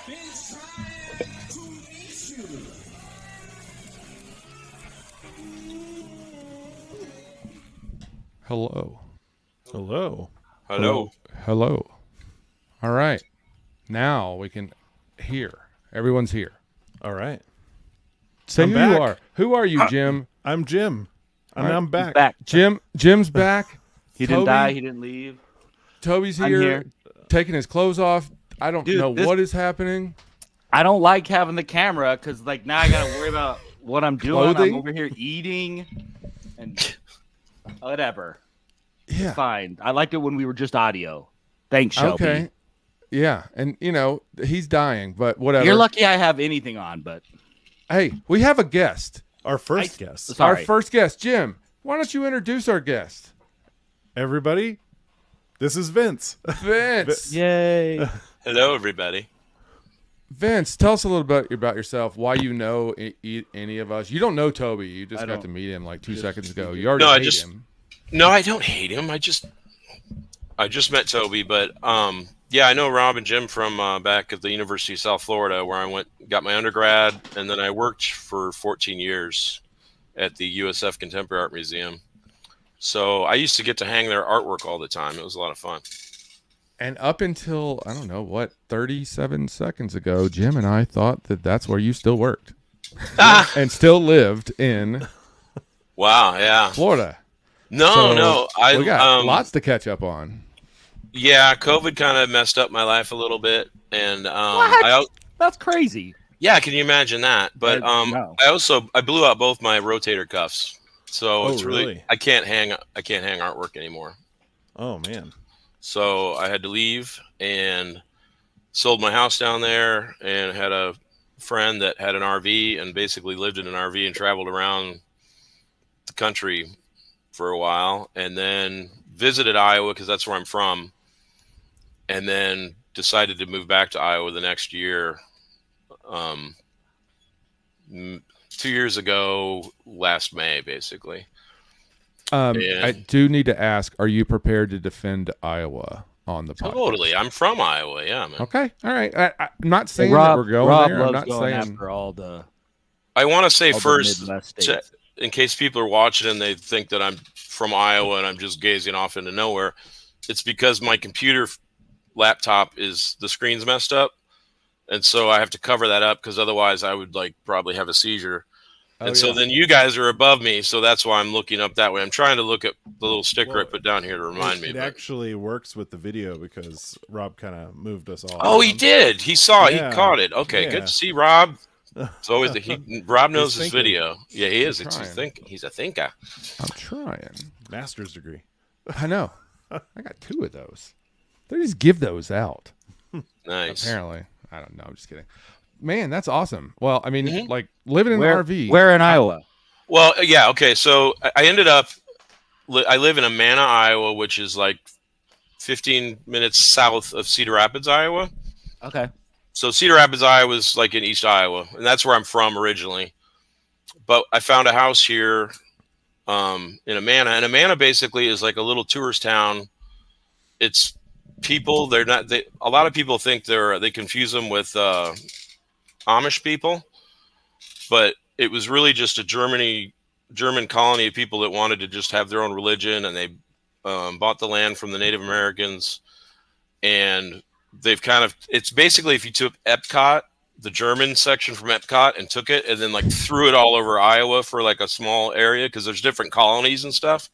Been trying to meet you. Hello. Hello. Hello. Hello. All right. Now we can hear. Everyone's here. All right. Say I'm who back. you are. Who are you, Jim? I'm Jim. And All right. I'm back. Back. Jim's back. He didn't Toby- die. He didn't leave. Toby's I'm here, here. taking his clothes off. I don't Dude, know this- what is happening. I don't like having the camera because, like, now I gotta worry about what I'm doing. Clothing? I'm over here eating and whatever. Yeah. Fine. I liked it when we were just audio. Thanks, Shelby. Okay. Yeah. And, he's dying, but whatever. You're lucky I have anything on, but Hey, we have a guest. Our first guest. Sorry. Our first guest, Jim. Why don't you introduce our guest? Everybody, this is Vince. Vince. Yay. Hello, everybody. Vince, tell us a little bit about yourself, why you know any of us. You don't know Toby. You just I got don't. to meet him like 2 seconds ago. You already No, I hate just- him. No, I don't hate him. I just met Toby, but yeah, I know Rob and Jim from back at the University of South Florida, where I got my undergrad, and then I worked for 14 years at the USF Contemporary Art Museum. So I used to get to hang their artwork all the time. It was a lot of fun. And up until, 37 seconds ago, Jim and I thought that that's where you still worked and still lived in Wow, yeah. Florida. No, So, no, we got lots to catch up on. Yeah, COVID kind of messed up my life a little bit, and What? That's crazy. yeah, can you imagine that? But No. I blew out both my rotator cuffs, so Oh, it's really really? I can't hang artwork anymore. Oh, man. So I had to leave and sold my house down there, and had a friend that had an RV and basically lived in an RV and traveled around the country for a while, and then visited Iowa because that's where I'm from, and then decided to move back to Iowa the next year. 2 years ago, last May, basically. I do need to ask, are you prepared to defend Iowa on the podcast? Totally, I'm from Iowa. Yeah, man. Okay. All right. I'm not saying Rob, that we're going Rob there. I'm loves not going saying. after all the I want to say all the first, Midwest states. in case people are watching and they think that I'm from Iowa and I'm just gazing off into nowhere, it's because my computer laptop the screen's messed up, and so I have to cover that up because otherwise I would probably have a seizure. So then you guys are above me, so that's why I'm looking up that way. I'm trying to look at the little sticker I put down here to remind me. It actually works with the video because Rob kind of moved us all. Oh, he around. did. He saw it. Yeah. He caught it. Okay, Yeah. good to see Rob. It's always Rob knows He's his thinking. video. Yeah, he is. He's trying. He's a thinker. I'm trying. Master's degree. I know. I got 2 of those. They just give those out. Nice. Apparently. I don't know. I'm just kidding. Man, that's awesome. Well, I mean, Mhm. like living in Where, an RV. where in Iowa? Well, yeah, okay. So I ended up. I live in Amana, Iowa, which is like 15 minutes south of Cedar Rapids, Iowa. Okay. So Cedar Rapids, Iowa is like in East Iowa, and that's where I'm from originally. But I found a house here in Amana, and Amana basically is like a little tourist town. It's people. They're not. A lot of people think they confuse them with Amish people, but it was really just a German colony of people that wanted to just have their own religion, and they bought the land from the Native Americans, and they've it's basically if you took Epcot, the German section from Epcot, and took it and then threw it all over Iowa for a small area, because there's different colonies and stuff,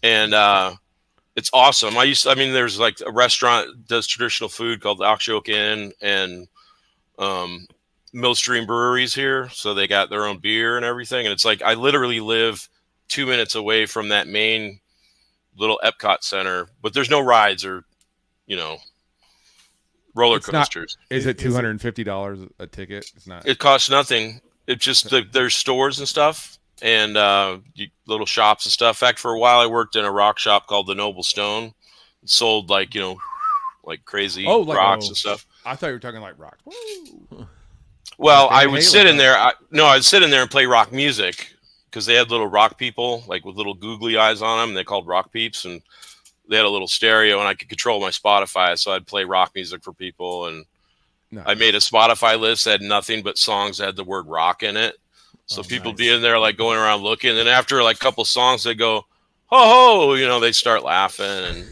and it's awesome. There's a restaurant that does traditional food called the Oxyoke Inn, and Millstream Breweries here, so they got their own beer and everything, and it's I literally live 2 minutes away from that main little Epcot center, but there's no rides or roller It's not- coasters. Is it $250 a ticket? It's not. It costs nothing. It's just there's stores and stuff, and little shops and stuff. In fact, for a while I worked in a rock shop called the Noble Stone. It sold crazy rocks and stuff. I thought you were talking like rock. Woo. Well, Van I would Halen, sit in huh? there. I'd sit in there and play rock music, because they had little rock people with little googly eyes on them. And they called rock peeps, and they had a little stereo, and I could control my Spotify, so I'd play rock music for people. And Nice. I made a Spotify list that had nothing but songs that had the word rock in it. So people be in there like going around looking. And then after like a couple songs, they go, ho ho, they start laughing and,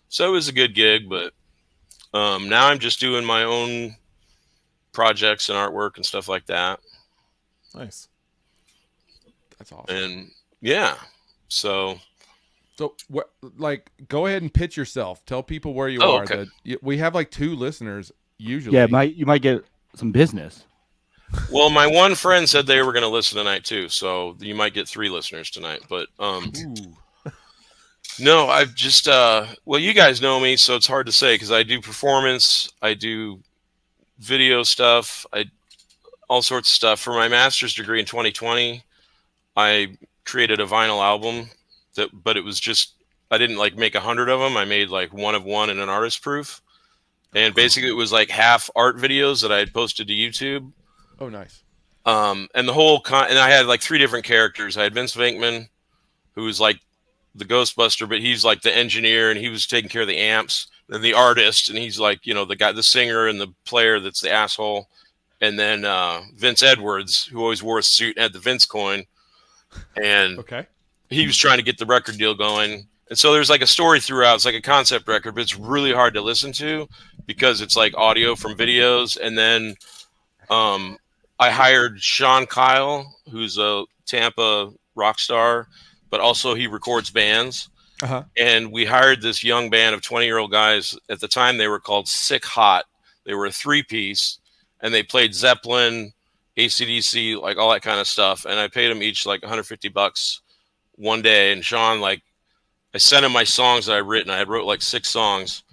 so it was a good gig. But now I'm just doing my own projects and artwork and stuff like that. Nice. That's awesome. And yeah, so what? Like, go ahead and pitch yourself. Tell people where you Oh, are. okay. We have like 2 listeners usually. Yeah, you might get some business. well, my one friend said they were going to listen tonight too, so you might get 3 listeners tonight. But no, I've just well, you guys know me, so it's hard to say because I do performance, I do video stuff, all sorts of stuff. For my master's degree in 2020, I created a vinyl album but it was just, I didn't like make 100 of them. I made like one of one and an artist proof. And basically it was like half art videos that I had posted to YouTube. Oh, nice. And the whole and I had like 3 different characters. I had Vince Venkman, who was like the Ghostbuster, but he's like the engineer and he was taking care of the amps, and the artist, and he's like, the guy, the singer and the player that's the asshole. And then Vince Edwards, who always wore a suit and had the Vince coin. And he was trying to get the record deal going. And so there's like a story throughout. It's like a concept record, but it's really hard to listen to because it's like audio from videos. And then I hired Sean Kyle, who's a Tampa rock star, but also he records bands. And we hired this young band of 20-year-old guys. At the time, they were called Sick Hot. They were a 3-piece, and they played Zeppelin, AC/DC, like all that kind of stuff. And I paid them each like $150 one day. And Sean, like, I sent him my songs that I written. I had wrote like 6 songs,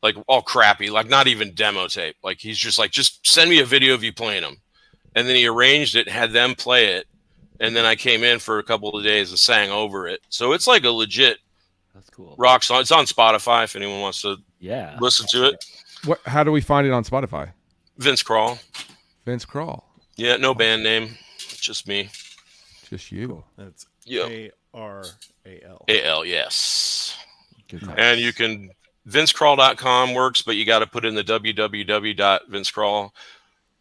like all crappy, like not even demo tape. Like he's just like, just send me a video of you playing them. And then he arranged it, had them play it. And then I came in for a couple of days and sang over it. So it's like a legit That's cool. rock song. It's on Spotify if anyone wants to listen to it. How do we find it on Spotify? Vincekral. Vincekral. Yeah, no band name. It's just me. Just you. That's Yep. ARAL. AL, yes. Good night. And you can, vincekral.com works, but you got to put in the www.vincekral.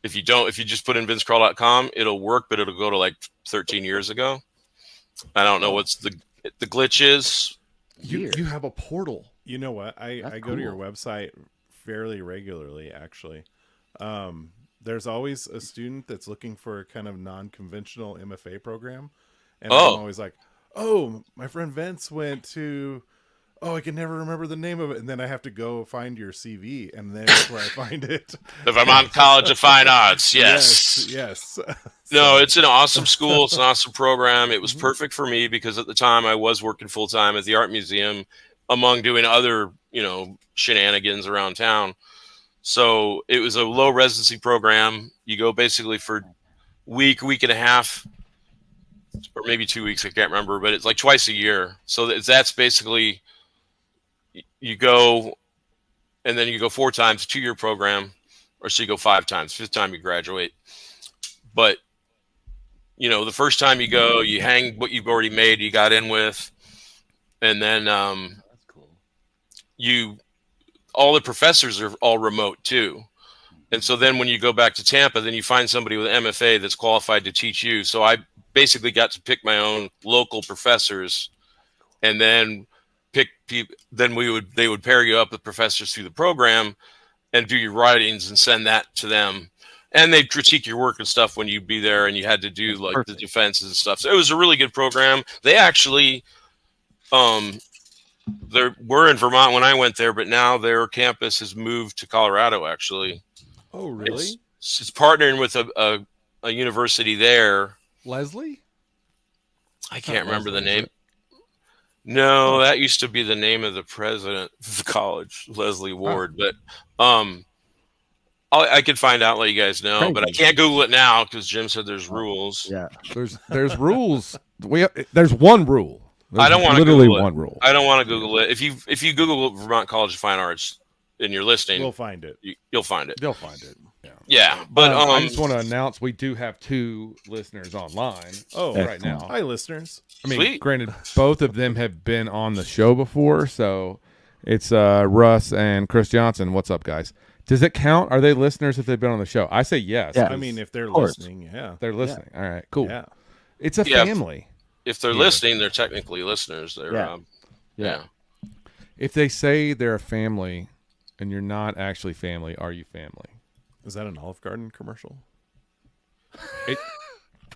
If you just put in vincekral.com, it'll work, but it'll go to like 13 years ago. I don't know what's the glitch is. You have a portal. You know what? I go to your website fairly regularly, actually. There's always a student that's looking for a kind of non-conventional MFA program. And I'm always like, my friend Vince went to, I can never remember the name of it. And then I have to go find your CV, and then that's where I find it. If I'm on College of Fine Arts, yes. Yes. No, it's an awesome school. It's an awesome program. It was perfect for me because at the time I was working full time at the art museum among doing other, shenanigans around town. So it was a low residency program. You go basically for week and a half, or maybe 2 weeks. I can't remember, but it's like twice a year. So that's basically, you go, and then you go 4 times, 2-year program, or so you go 5 times, 5th time you graduate. But, the first time you go, you hang what you've already made, you got in with, and then That's cool. all the professors are all remote too. And so then when you go back to Tampa, then you find somebody with an MFA that's qualified to teach you. So I basically got to pick my own local professors, and then pick people. Then they would pair you up with professors through the program and do your writings and send that to them. And they'd critique your work and stuff when you'd be there, and you had to do like the defenses and stuff. So it was a really good program. They actually, we're in Vermont when I went there, but now their campus has moved to Colorado, actually. Oh, really? It's partnering with a university there. Leslie? I can't remember the name. No, that used to be the name of the president of the college, Leslie Ward. But I could find out, let you guys know. But I can't Google it now because Jim said there's rules. Yeah. There's rules. There's one rule. I don't want to literally Google it. one rule. I don't want to Google it. If you Google Vermont College of Fine Arts and you're listening, We'll find it. You'll find it. They'll find it. Yeah, but I just want to announce we do have 2 listeners online. Right now. Hi, listeners. I mean, Sweet. granted, both of them have been on the show before, so it's Russ and Chris Johnson. What's up, guys? Does it count? Are they listeners if they've been on the show? I say yes. Yeah. I mean, if they're course. listening, yeah. They're listening. All right, cool. Yeah. It's a Yeah, family. If they're listening, they're technically listeners. They're Yeah. yeah. If they say they're a family and you're not actually family, are you family? Is that an Olive Garden commercial?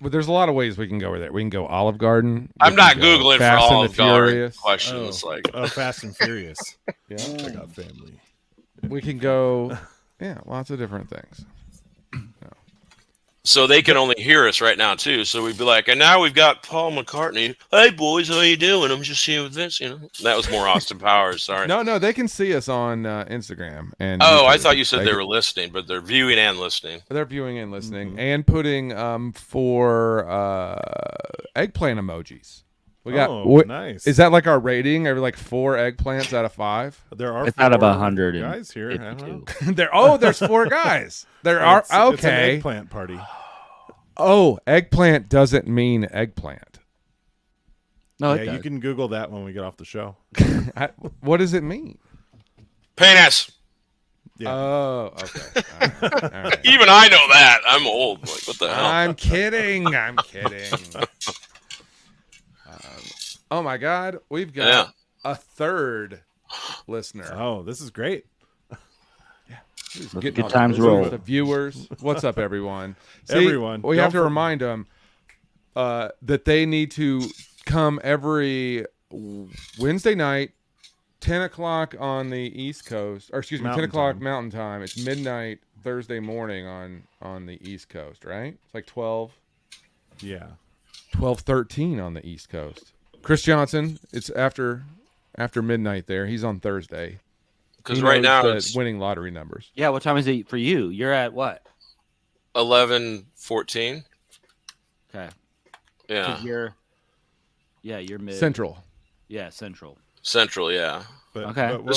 But there's a lot of ways we can go with it. We can go Olive Garden. I'm We not can go Googling for Fast and Olive the Garden Furious. questions. Like, Fast and Furious. Yeah. I got family. We can go, lots of different things. so they can only hear us right now too. So we'd be like, and now we've got Paul McCartney. Hey boys, how you doing? I'm just here with Vince. That was more Austin Powers. Sorry. No, they can see us on Instagram. And Oh, I YouTube. thought you said they were listening, but they're viewing and listening. They're viewing and listening and putting for eggplant emojis. We got. Nice. Is that like our rating? Are we like 4 eggplants out of 5? There are It's out of 4 100 guys here. I don't know. There's 4 guys. There are It's an okay. eggplant party. Oh, eggplant doesn't mean eggplant. No, Yeah, it does. you can Google that when we get off the show. What does it mean? Penis. Yeah. Oh, okay. All right. Even I know that. I'm old. Like, what the hell? I'm kidding. Oh my God, we've got a 3rd listener. Oh, this is great. Getting good all times the roll. listeners, the viewers. What's up, everyone? Everyone, we don't have to for- remind them that they need to come every Wednesday night, 10 o'clock on the East Coast, or excuse me, 10 Mountain o'clock time. Mountain Time. It's midnight Thursday morning on the East Coast, right? It's like Yeah. 12:13 on the East Coast. Chris Johnson, it's after midnight there. He's on Thursday. Because He right knows now the it's winning lottery numbers. Yeah, what time is it for you? You're at what? 11:14. Okay. Yeah, 'Cause you're mid. Central. Yeah, central. Central. Yeah. But, Okay. but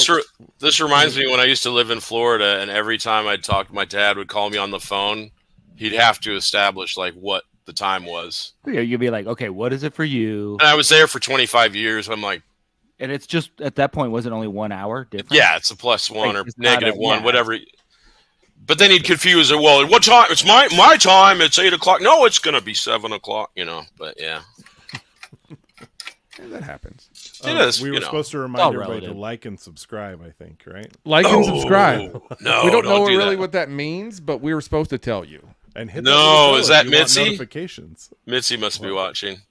This reminds me when I used to live in Florida, and every time I'd talk, my dad would call me on the phone. He'd have to establish like what the time was, Yeah, you'd be like, okay, what is it for you? and I was there for 25 years. I'm like, And it's just at that point, was it only 1 hour difference? yeah, it's a +1 or It's not -1, yeah. whatever. But then he'd confuse it. Well, what time? It's my time. It's 8 o'clock. No, it's gonna be 7 o'clock. But yeah, Yeah, that happens. it is. we were supposed to all remind everybody relative. to like and subscribe, I think, right? Like and subscribe. No, We don't know do really that. what that means, but we were supposed to tell you. And hit No, that little bell is if that you want Mitzi? notifications. Mitzi must be watching.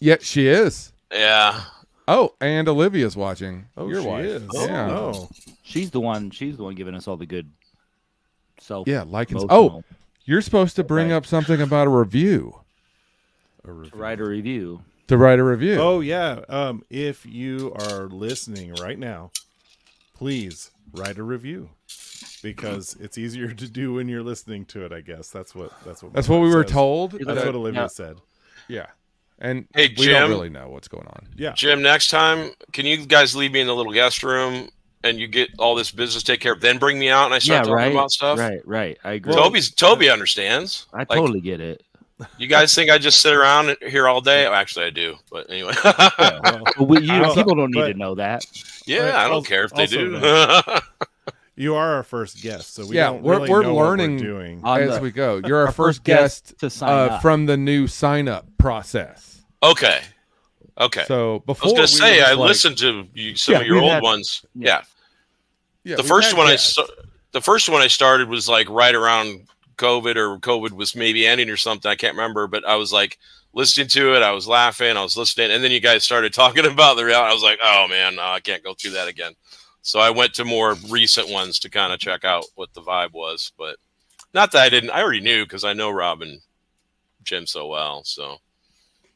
Yet she is. Yeah. Oh, and Olivia's watching. Oh, Your she wife. is. Yeah. Oh, She's the one giving us all the good self. Yeah, like and emotional you're supposed to bring Right. up something about a review. a review. to write a review. To write a review. Oh yeah. If you are listening right now, please write a review because it's easier to do when you're listening to it. I guess that's what That's my what we wife were says. told. That's that- what Olivia Yeah. said. Yeah. And Hey, we don't Jim. really know what's going on. Yeah. Jim, next time, can you guys leave me in the little guest room and you get all this business taken care of, then bring me out and I start talking right. about stuff? Right. I agree. Toby understands. I Like, totally get it. You guys think I just sit around here all day? Oh, actually, I do. But anyway. Well, But people don't need but- to know that. Yeah, I don't Also- care if they also do. you are our first guest, so we Yeah, don't we're- really we're know what learning doing. On As the- we go. You're our our first first guest guest to sign up. from the new sign up process. Okay. So I before was going to we say, were I just like- listened to some Yeah, of your we've old had- ones. yeah. Yeah, The we've first had one guests. the first one I started was like right around COVID, or COVID was maybe ending or something. I can't remember, but I was like listening to it. I was laughing. I was listening, and then you guys started talking about the reality. I was like, oh man, no, I can't go through that again. So I went to more recent ones to kind of check out what the vibe was, but not that I already knew because I know Rob and Jim so well. So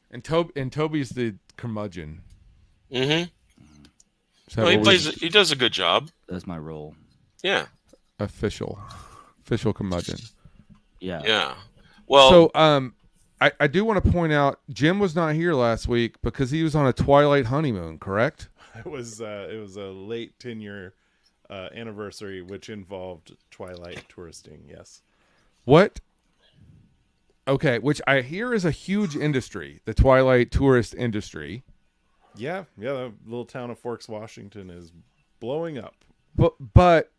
And Toby's the curmudgeon. mm-hmm. So No, what we- he does a good job. That's my role. Yeah. official curmudgeon. Yeah. Yeah. Well, So I do want to point out Jim was not here last week because he was on a Twilight honeymoon, correct? It was a late 10-year anniversary, which involved Twilight touristing. Yes. What? Okay, which I hear is a huge industry, the Twilight tourist industry. Yeah. The little town of Forks, Washington, is blowing up. But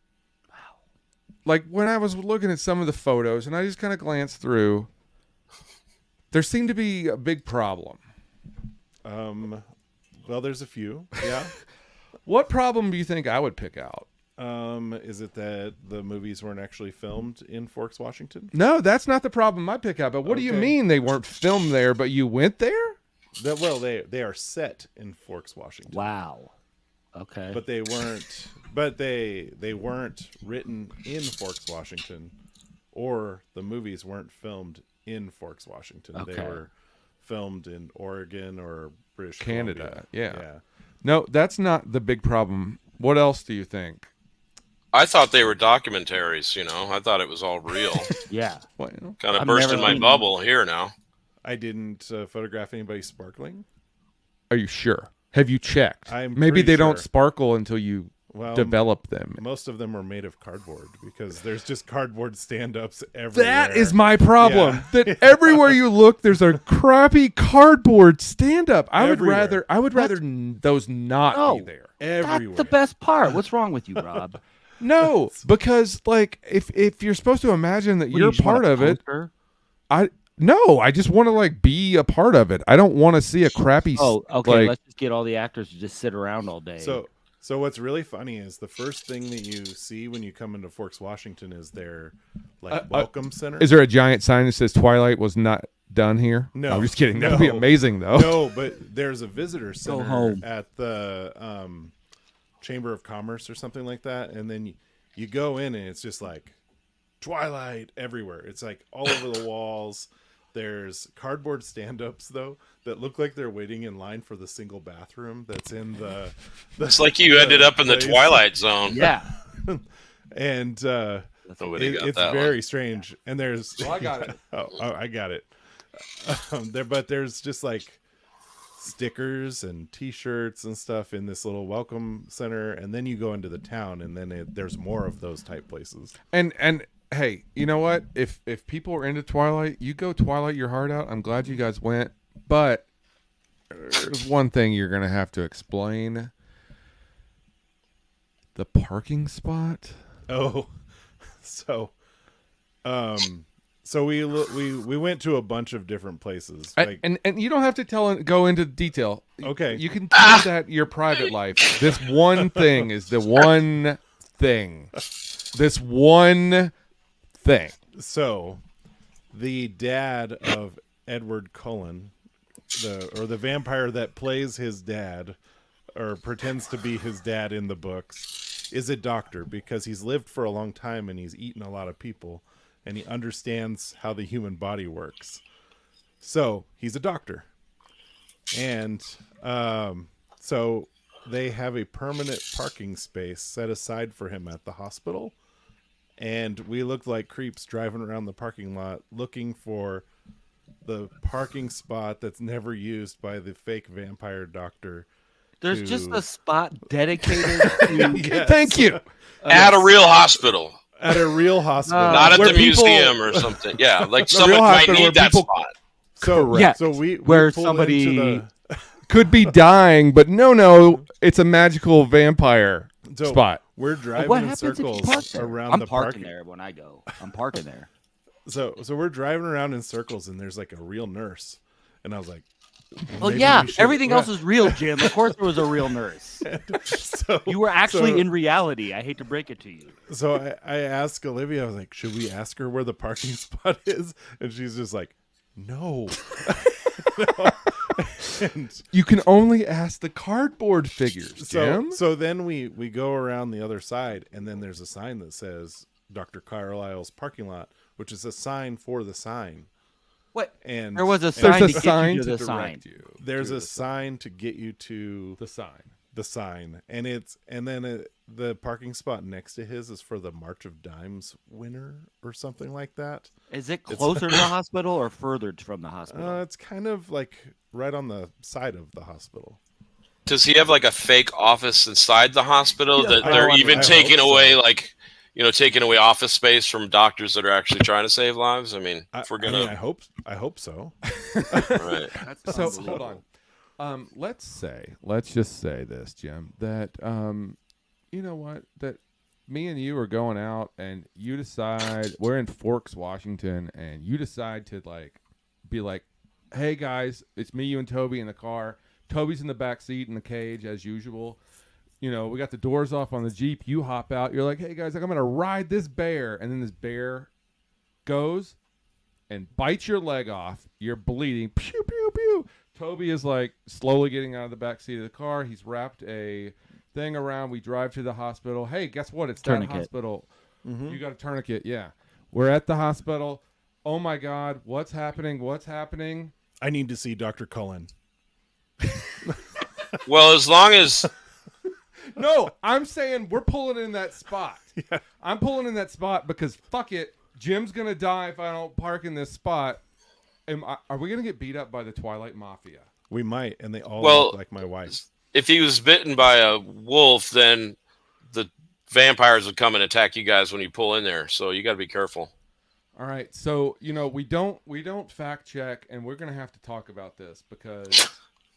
like when I was looking at some of the photos and I just kind of glanced through, there seemed to be a big problem. Well, there's a few. Yeah. What problem do you think I would pick out? Is it that the movies weren't actually filmed in Forks, Washington? No, that's not the problem I pick out. But what do you Okay. mean they weren't filmed there, but you went there? Well, they are set in Forks, Washington. Wow. Okay. But they weren't. But they weren't written in Forks, Washington, or the movies weren't filmed in Forks, Washington. They Okay. were filmed in Oregon or British Canada. Columbia. Yeah. No, that's not the big problem. What else do you think? I thought they were documentaries. I thought it was all real. yeah. Well, Kind of I've burst never in my seen- bubble here now. I didn't photograph anybody sparkling. are you sure? Have you checked? I'm Maybe pretty they don't sure. sparkle until you Well, develop them. most of them are made of cardboard because there's just cardboard stand-ups everywhere. That is my problem. Yeah. That everywhere you look, there's a crappy cardboard stand-up. I would Everywhere. rather those not No. be there. everywhere. That's the best part. What's wrong with you, Rob? No, because like if you're supposed to imagine that What, you're you just want part a of it, poster? I just want to like be a part of it. I don't want to see a crappy. Oh, okay. like, Let's just get all the actors to just sit around all day. So what's really funny is the first thing that you see when you come into Forks, Washington, is their welcome center. is there a giant sign that says Twilight was not done here? No. I'm just kidding. That would be No. amazing though. No, but there's a visitor center home. at the Chamber of Commerce or something like that, and then you go in and it's just like Twilight everywhere. It's like all over the walls. There's cardboard stand-ups though that look like they're waiting in line for the single bathroom that's in the It's like you ended up in the place. Twilight Zone. yeah. And Nobody got it's that very one. strange. And there's Well, I got it. oh, I got it. But there's just like stickers and T-shirts and stuff in this little welcome center, and then you go into the town, and then there's more of those type places. And hey, you know what? If people are into Twilight, you go Twilight your heart out. I'm glad you guys went, but there's one thing you're gonna have to explain: the parking spot. Oh, so we went to a bunch of different places. Like, And you don't have to go into detail. Okay. You can tell that your private life. This one thing is the one thing. This one thing. so the dad of Edward Cullen, the vampire that plays his dad or pretends to be his dad in the books, is a doctor because he's lived for a long time and he's eaten a lot of people and he understands how the human body works. So he's a doctor. And so they have a permanent parking space set aside for him at the hospital. And we looked like creeps driving around the parking lot looking for the parking spot that's never used by the fake vampire doctor. There's to- just a spot dedicated to. Yes. Thank you. At a real hospital, At a real hospital. not at Where the people- museum or something. Yeah, like A someone real might hospital where need that people- spot. So, Yeah, so we where pulled somebody- into Could be dying, but no, it's a magical vampire So spot. we're driving What in happens if you circles park there? around I'm the parking parking. there when I go. I'm parking there. So we're driving around in circles, and there's like a real nurse, and I was like, Well, maybe yeah, we should- everything else is real, Jim. Of course, there was a real nurse. So You were actually so- in reality. I hate to break it to you. So I asked Olivia, I was like, should we ask her where the parking spot is? And she's just like, no. And You can only ask the cardboard figures, Jim. so then we go around the other side, and then there's a sign that says Dr. Carlisle's parking lot, which is a sign for the sign. What? And There was a and sign There's to a get sign you to to the direct sign. you. there's to a the sign to get you to the sign. the sign, and the parking spot next to his is for the March of Dimes winner or something like that. Is it closer to the hospital or further from the hospital? It's kind of like right on the side of the hospital. Does he have like a fake office inside the hospital Yeah, that I they're hope- even I taking hope so. away, like, taking away office space from doctors that are actually trying to save lives? I mean, if we're gonna, I hope so. right? That's So unbelievable. hold on. Let's just say this, Jim, that you know what, that me and you are going out and you decide we're in Forks, Washington, and you decide to like be like, hey guys, it's me, you, and Toby in the car. Toby's in the back seat in the cage as usual. You know, we got the doors off on the Jeep. You hop out. You're like, hey guys, I'm gonna ride this bear, and then this bear goes and bites your leg off. You're bleeding. Pew pew pew. Toby is like slowly getting out of the back seat of the car. He's wrapped a thing around. We drive to the hospital. Hey, guess what? It's Tourniquet. that hospital. You got a tourniquet. Yeah. We're at the hospital. Oh my God. What's happening? What's happening? I need to see Dr. Cullen. Well, as long as No, I'm saying we're pulling in that spot. Yeah. I'm pulling in that spot because fuck it. Jim's going to die if I don't park in this spot. Are we going to get beat up by the Twilight Mafia? We might, and they all Well, look like my wife. if he was bitten by a wolf, then the vampires would come and attack you guys when you pull in there. So you got to be careful. All right. So, you know, we don't fact check, and we're going to have to talk about this because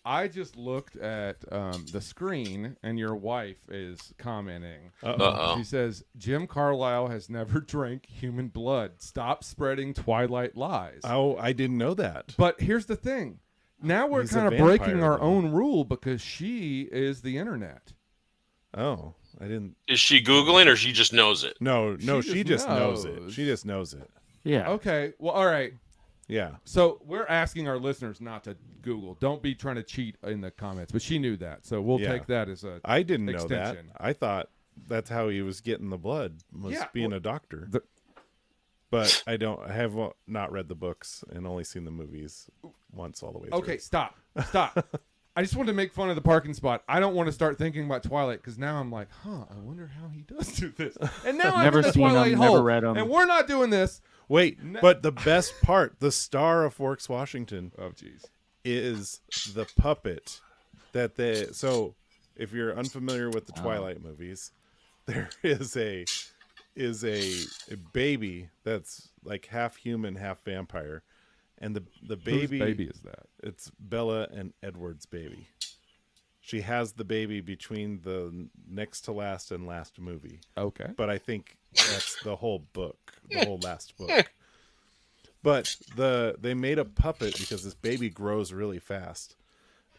I just looked at the screen, and your wife is commenting. Uh-oh. She says, Jim Carlisle has never drank human blood. Stop spreading Twilight lies. Oh, I didn't know that. But here's the thing. Now we're He's a kind of vampire, breaking our though. own rule because she is the internet. Oh, I didn't. Is she Googling or she just knows it? No, She she just just knows it. knows. She just knows it. Yeah. Okay. Well, all right. Yeah. So we're asking our listeners not to Google. Don't be trying to cheat in the comments. But she knew that. So we'll Yeah. take that as a I didn't know extension. that. I thought that's how he was getting the blood, was Yeah, being well, a doctor. the- But I have not read the books and only seen the movies once all the way through. Okay, stop. I just wanted to make fun of the parking spot. I don't want to start thinking about Twilight because now I'm like, I wonder how he does do this. And now I'm Never in the seen 'em, Twilight never hole. read 'em. And we're not doing this. Wait, but the best part, the star of Forks, Washington, Oh, jeez. is the puppet that they. So, if you're unfamiliar with the Twilight movies, there is a baby that's like half human, half vampire, and the baby. Whose baby is that? It's Bella and Edward's baby. She has the baby between the next to last and last movie. Okay. But I think that's the whole book, the whole last book. But they made a puppet because this baby grows really fast,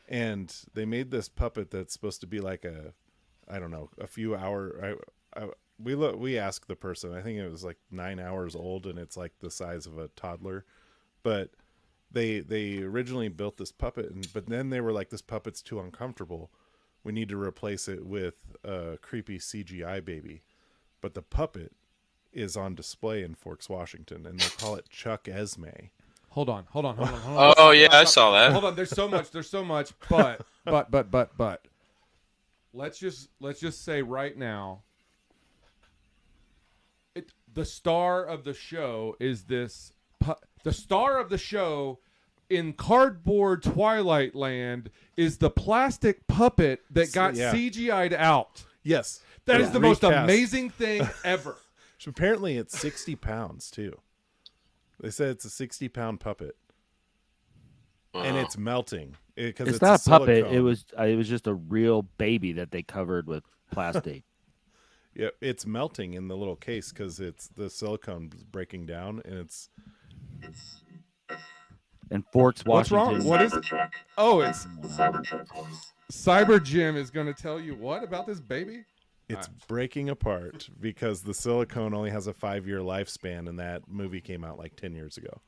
and they made this puppet that's supposed to be like a few hour. We asked the person. I think it was like 9 hours old, and it's like the size of a toddler. But they originally built this puppet, but then they were like, this puppet's too uncomfortable. We need to replace it with a creepy CGI baby. But the puppet is on display in Forks, Washington, and they call it Chuck Esme. Hold on. Oh, yeah, I saw that. Hold on. There's so much. But. Let's just say right now, the star of the show is this. The star of the show in cardboard Twilight Land is the plastic puppet that got Yeah. CGI'd out. Yes. That Yeah. is the most Recast. amazing thing ever. So apparently it's 60 pounds too. They said it's a 60-pound puppet, and it's melting because It's not a puppet. silicone. It was just a real baby that they covered with plastic. Yeah, it's melting in the little case because it's the silicone is breaking down, and it's And Forks, What's Washington. wrong? What is it? Oh, it's Cyber Jim is going to tell you what about this baby? breaking apart because the silicone only has a 5-year lifespan, and that movie came out like 10 years ago.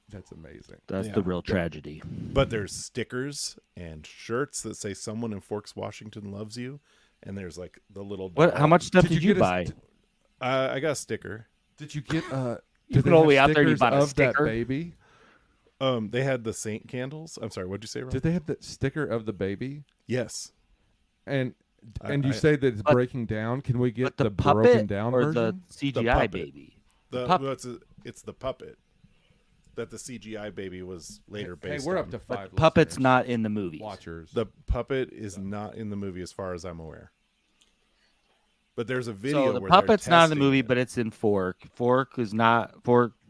That's amazing. That's Yeah. the real tragedy. But there's stickers and shirts that say "Someone in Forks, Washington loves you," and there's like the little. What? How much stuff Did did you you get a buy? I got a sticker. Did you get You did they go all the way have out there and you stickers bought a of that sticker? baby? They had the saint candles. I'm sorry, what'd you say, Ron? Did they have the sticker of the baby? Yes. And you I- say that it's But- breaking down. Can we get But the the broken puppet down or version? the CGI puppet. baby? Well, it's the puppet that the CGI baby was later Hey, based we're on. up to But 5 puppet's listeners, not in the movie. watchers. The puppet is not in the movie as far as I'm aware. But there's a video So the where they're puppet's not in the testing movie, it. but it's in Fork. Fork,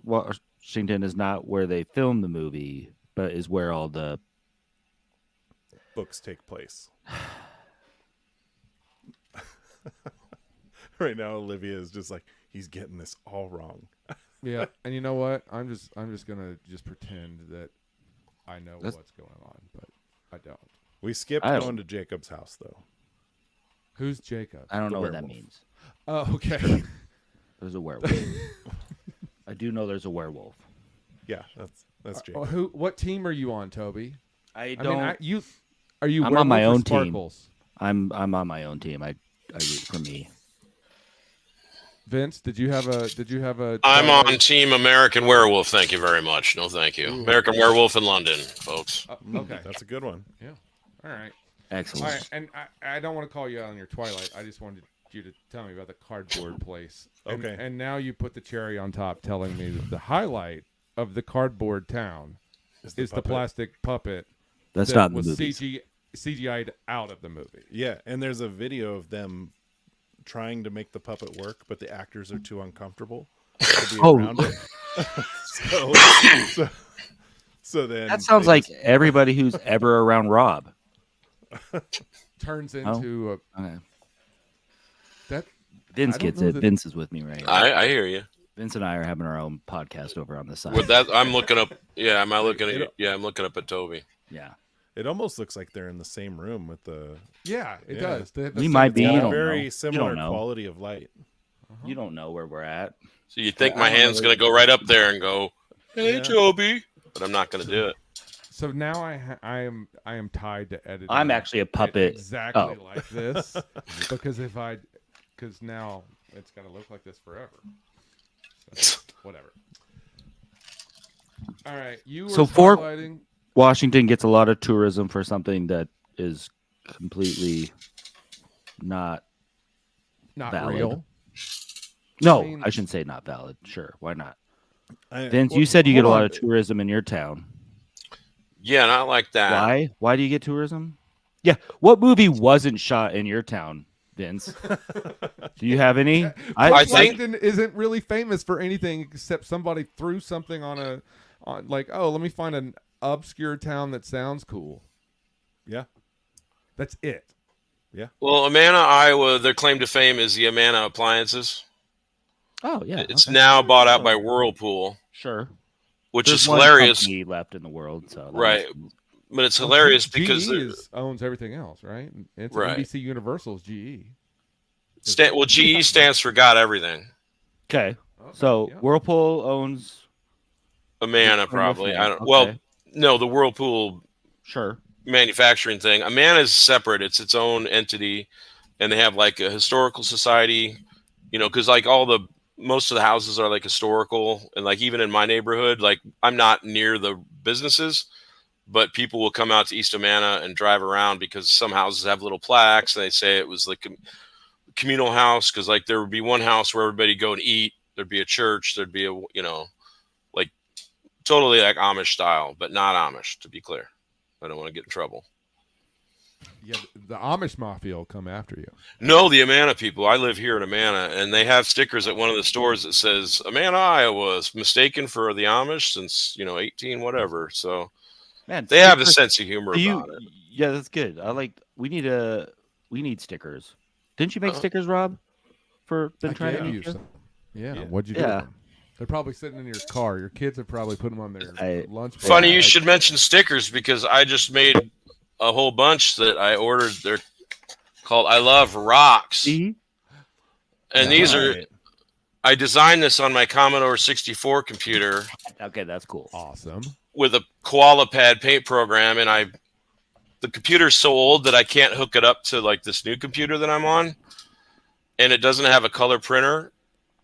Washington is not where they filmed the movie, but is where all the books take place. right now Olivia is just like, he's getting this all wrong. Yeah, and you know what? I'm just gonna pretend that I know what's going on, but I don't. We skipped I don't- going to Jacob's house though. Who's Jacob? I don't The know what werewolf. that means. Oh, okay. There's a werewolf. I do know there's a werewolf. Yeah, that's Jacob. What team are you on, Toby? I I don't. mean, are you? I'm on my Werewolf or own team. Sparkles? I'm on my own team. I root for me. Vince, did you have a? I'm on Team American Werewolf. Thank you very much. No, thank you. American Werewolf in London, folks. Okay. That's a good one. Yeah. All right. Excellent. All right. And I don't want to call you out on your Twilight. I just wanted you to tell me about the cardboard place. Okay. And now you put the cherry on top, telling me that the highlight of the cardboard town is the puppet. plastic puppet That's that not in the was movies. CGI'd out of the movie. Yeah, and there's a video of them trying to make the puppet work, but the actors are too uncomfortable to be around it. So then That sounds like everybody who's ever around Rob. Turns into Okay. that. Vince I don't gets know it. that- Vince is with me right now. I hear you. Vince and I are having our own podcast over on the side. With that, I'm looking up. Yeah, am I looking at? Yeah, I'm looking up at Toby. Yeah. it almost looks like they're in the same room with the Yeah, it Yeah. does. We might be. got You a don't very know. You similar don't know. quality of light. You don't know where we're at. So you think I my don't know hand's that- gonna go right up there and go, "Hey, Yeah. Toby," but I'm not gonna do it. So now I am tied to editing. I'm actually a it puppet. exactly Oh. like this because because now it's gonna look like this forever. So, whatever. All right, you were So for- spotlighting. Washington gets a lot of tourism for something that is completely not Not valid. real. No, I mean- I shouldn't say not valid. Sure, why not? I, Vince, well, you said you get a hold lot on. of tourism in your town. Yeah, not like that. Why? Why do you get tourism? Yeah. What movie wasn't shot in your town, Vince? Do you have any? I think- Washington isn't really famous for anything except somebody threw something on like, oh, let me find an obscure town that sounds cool. yeah, That's it. Well, Amana, Iowa, their claim to fame is the Amana appliances. Oh yeah. It's okay. now bought out by Whirlpool, Sure. which There's is one hilarious. company left in the world, so that Right. makes sense. But it's hilarious GE because they're- owns everything else, right? It's Right. NBC Universal's GE. GE stands for got everything. Okay. Okay, So yeah. Whirlpool owns. Amana Which one probably. was I that? don't. Okay. Well, no, the Whirlpool Sure. manufacturing thing. Amana is separate. It's its own entity, and they have like a historical society. You know, because like most of the houses are like historical, and like even in my neighborhood, like I'm not near the businesses, but people will come out to East Amana and drive around because some houses have little plaques, and they say it was like a communal house because like there would be one house where everybody go and eat. There'd be a church. There'd be like totally like Amish style, but not Amish, to be clear. I don't want to get in trouble. Yeah, the Amish mafia will come after you. No, the Amana people. I live here in Amana, and they have stickers at one of the stores that says Amana, Iowa is mistaken for the Amish since 18 whatever. So Man, they have a stickers- sense of humor about it. Yeah, that's good. We need stickers. Didn't you make stickers, Rob? For been I trying to gave meet you you? some. Yeah, Yeah. what'd you do? Yeah. with them? They're probably sitting in your car. Your kids have probably put them on their lunch. Funny bag. you should mention stickers because I just made a whole bunch that I ordered. They're called I Love Rocks. See? And these are, Right. I designed this on my Commodore 64 computer Okay, that's cool. Awesome. with a Koala Pad paint program, and the computer's so old that I can't hook it up to like this new computer that I'm on, and it doesn't have a color printer.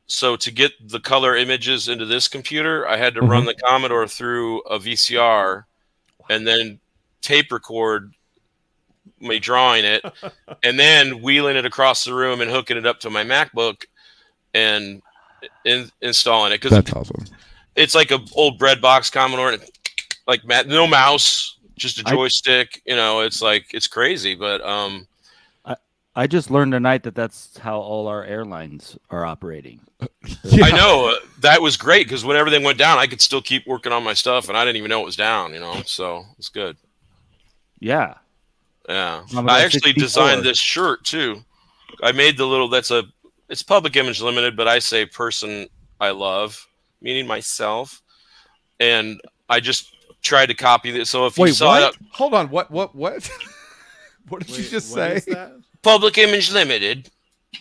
So to get the color images into this computer, I had to run the Commodore through a VCR and then tape record me drawing it and then wheeling it across the room and hooking it up to my MacBook and installing it. Because awesome. it's like an old bread box Commodore, like no mouse, just a joystick. It's like it's crazy, but I just learned tonight that that's how all our airlines are operating. I know that was great because when everything went down, I could still keep working on my stuff, and I didn't even know it was down. So it's good. Yeah. Yeah, Commodore I actually 64. designed this shirt too. I made that's a It's Public Image Limited, but I say person I love, meaning myself. And I just tried to copy this. So if you Wait, saw what? it, Hold on. What? What did you Wait, just what say? is that? Public Image Limited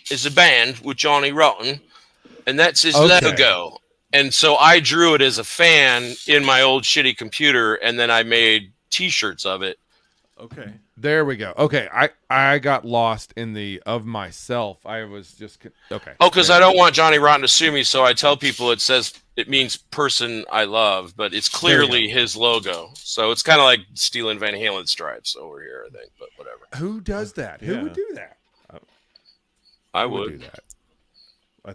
is a band with Johnny Rotten, and that's his Okay. logo. And so I drew it as a fan in my old shitty computer, and then I made T-shirts of it. Okay. There we go. Okay, I got lost in the of myself. I was just okay. Oh, because I don't want Johnny Rotten to sue me, so I tell people it means person I love, but it's clearly his logo. So it's kind of like stealing Van Halen stripes over here, I think, but whatever. Who does that? Who would do that? I Who would. do that. I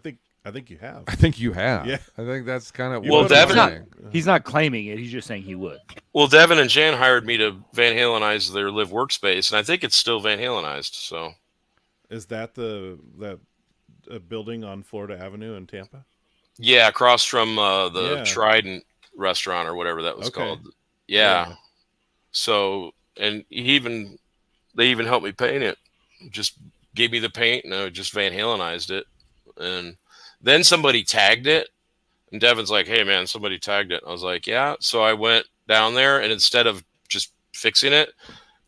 think you have. I think you have. Yeah. I think that's kind of Well, what Devin- I'm saying. He's not claiming it. He's just saying he would. Well, Devin and Jan hired me to Van Halenize their live workspace, and I think it's still Van Halenized. So Is that that building on Florida Avenue in Tampa? yeah, across from the Yeah. Trident restaurant or whatever that was Okay. called. Yeah. So, and they even helped me paint it. Just gave me the paint, and I just Van Halenized it. And then somebody tagged it, and Devin's like, "Hey man, somebody tagged it." I was like, "Yeah." So I went down there, and instead of just fixing it,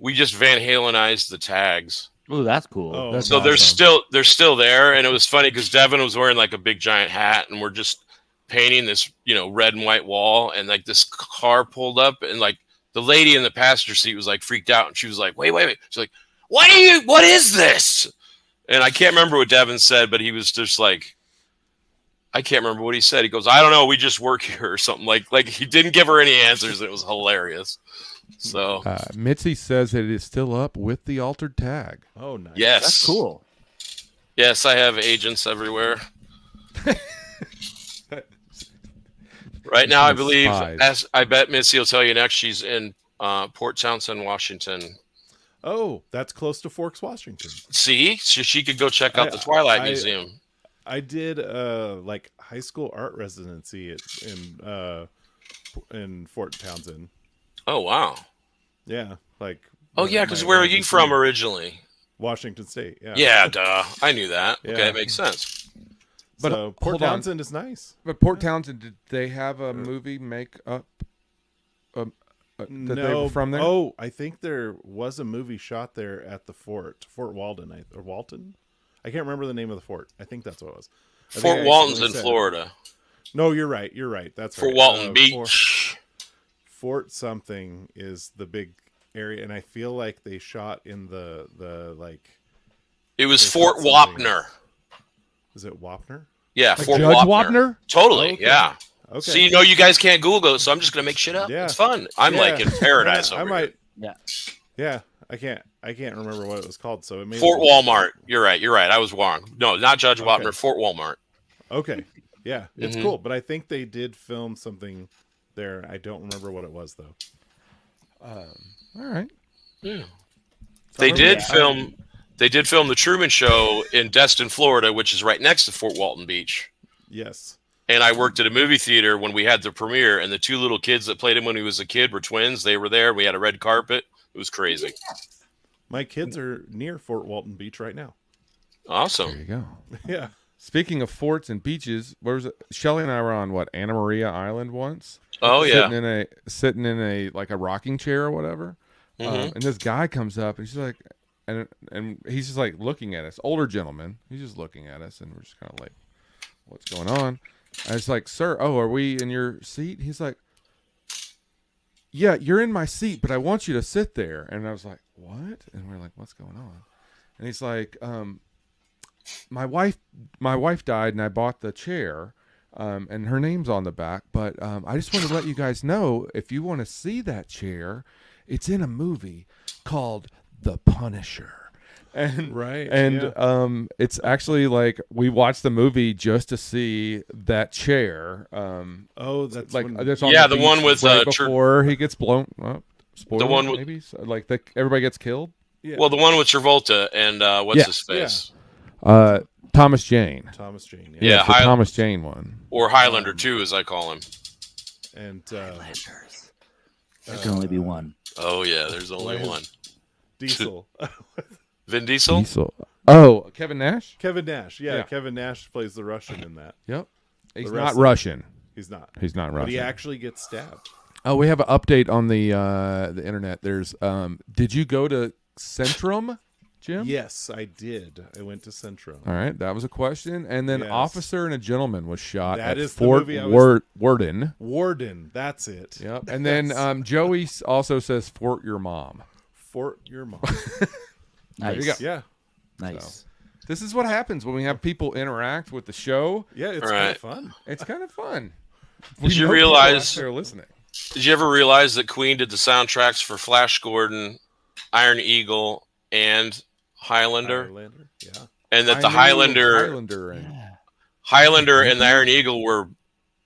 we just Van Halenized the tags. Oh, that's cool. Oh, That's So they're awesome. still there, and it was funny because Devin was wearing like a big giant hat, and we're just painting this, red and white wall, and like this car pulled up, and like the lady in the passenger seat was like freaked out, and she was like, "Wait!" She's like, What is this?" And I can't remember what Devin said, but he was just like, I can't remember what he said. He goes, "I don't know, we just work here," or something like he didn't give her any answers. And it was hilarious. So Mitzi says that it is still up with the altered tag. Oh, nice. yes, That's cool. Yes, I have agents everywhere. Right now, I believe, Spies. as I bet Missy will tell you next, she's in Port Townsend, Washington. Oh, that's close to Forks, Washington. See, so she could go check out the Twilight I- Museum. I did like high school art residency in Fort Townsend. Oh wow! Yeah, like. Oh yeah, because where are you from originally? Washington State. Yeah. Yeah, duh. I knew that. Yeah. Okay, it makes sense. But, So Port hold on. Townsend is nice. But Port Townsend, did they have a movie make up that they were from there? Oh, I think there was a movie shot there at the Fort Walton or Walton. I can't remember the name of the fort. I think that's what it was. I think Fort I Walton's in accidentally said- Florida. No, you're right. That's Fort right. Walton Beach. Fort something is the big area, and I feel like they shot in the like. It was They Fort shot something. Wapner. Is it Wapner? Yeah, Like Fort Judge Wapner. Wapner? Totally. Okay. Yeah. Okay. See, you guys can't Google it, so I'm just gonna make shit up. Yeah. It's fun. I'm Yeah. like in paradise I over might. here. Yeah. Yeah, I can't remember what it was called. So it may Fort Walmart. You're right. I was wrong. No, not Judge Okay. Wapner. Fort Walmart. Okay. Yeah, it's Mhm. cool, but I think they did film something there. I don't remember what it was though. All right. Yeah. They did film the Truman Show in Destin, Florida, which is right next to Fort Walton Beach. Yes. And I worked at a movie theater when we had the premiere, and the two little kids that played him when he was a kid were twins. They were there. We had a red carpet. It was crazy. My kids are near Fort Walton Beach right now. There Awesome. you go. Yeah. Speaking of forts and beaches, where was it? Shelly and I were on Anna Maria Island once. Oh yeah. sitting in a like a rocking chair or whatever. Mhm. And this guy comes up and she's like, and he's just like looking at us, older gentleman. He's just looking at us, and we're just kind of like, what's going on? And it's like, sir, are we in your seat? He's like, yeah, you're in my seat, but I want you to sit there. And I was like, what? And we're like, what's going on? And he's like, my wife died, and I bought the chair, and her name's on the back. But I just want to let you guys know, if you want to see that chair, it's in a movie called The Punisher. And Right. it's actually like we watched the movie just to see that chair. Oh, that's Like when- that's on Yeah, the the one beach with, right Tur- before he gets blown up. Spoiler, one with- maybe so, like everybody gets killed. yeah. Well, the one with Travolta and what's Yeah. his face? Thomas Jane. Thomas Jane. Yeah. It's the Thomas Jane one. Or Highlander 2, as I call him. And There can only be one. Oh yeah, there's only Like- one. Diesel. Vin Diesel. Diesel. Oh, Kevin Nash. Kevin Nash. Yeah, Yeah. Kevin Nash plays the Russian in that. Yep. He's The not wrestler. Russian. He's not. He's not But Russian. he actually gets stabbed. Oh, we have an update on the internet. There's did you go to Centrum, Jim? Yes, I did. I went to Centro. All right, that was a question. And then Yes. Officer and a Gentleman was shot That at is the Fort movie I was- Worden. Warden. That's it. Yep. And then Joey also says Fort Your Mom. Fort your mom. There you Nice. go. Yeah. Nice. This is what happens when we have people interact with the show. Yeah, it's All kind right. of fun. It's kind of fun. Did you know people realize- out there listening? Did you ever realize that Queen did the soundtracks for Flash Gordon, Iron Eagle, and Highlander? Highlander. Yeah. And that I the knew Highlander and and the Iron Eagle were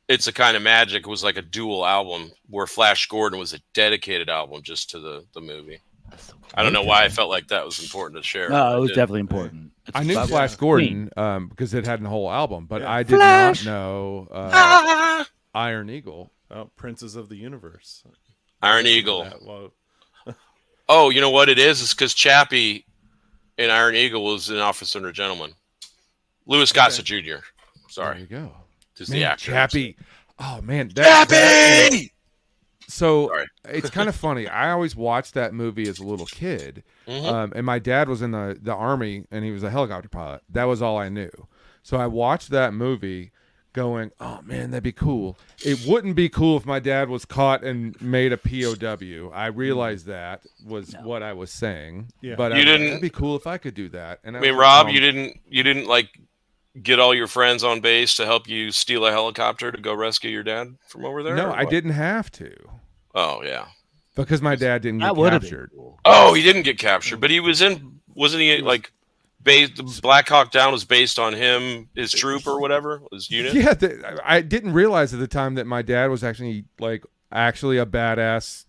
It's a Kind of Magic was like a dual album, where Flash Gordon was a dedicated album just to the movie. I don't know why I felt like that was important to share. No, it was I did. definitely important. It's I knew about Flash Queen. Gordon because it had a whole album, but Yeah. I did Flash! not know Iron Eagle. Oh, Princes of the Universe. Iron Eagle. That, well, Oh, you know what it is? It's because Chappie in Iron Eagle was an Officer and a Gentleman. Louis Gossett Jr. There Sorry, you go. is Man, the actor. Chappie. Oh man, that Chappie. So Sorry. it's kind of funny. I always watched that movie as a little kid, Mhm. and my dad was in the army, and he was a helicopter pilot. That was all I knew. So I watched that movie, going, "Oh man, that'd be cool." It wouldn't be cool if my dad was caught and made a POW. I realized that was what I was saying. Yeah. But You I was like, didn't- that'd be cool if I could do that. And I mean, was Rob, like, you didn't like get all your friends on base to help you steal a helicopter to go rescue your dad from over there? No, or I what? didn't have to Oh yeah. because my dad didn't That get would have been captured. cool. Oh, he didn't get captured, but he was in. Wasn't he like? Based, Black Hawk Down was based on him, his troop or whatever, his unit. Yeah, I didn't realize at the time that my dad was actually a badass,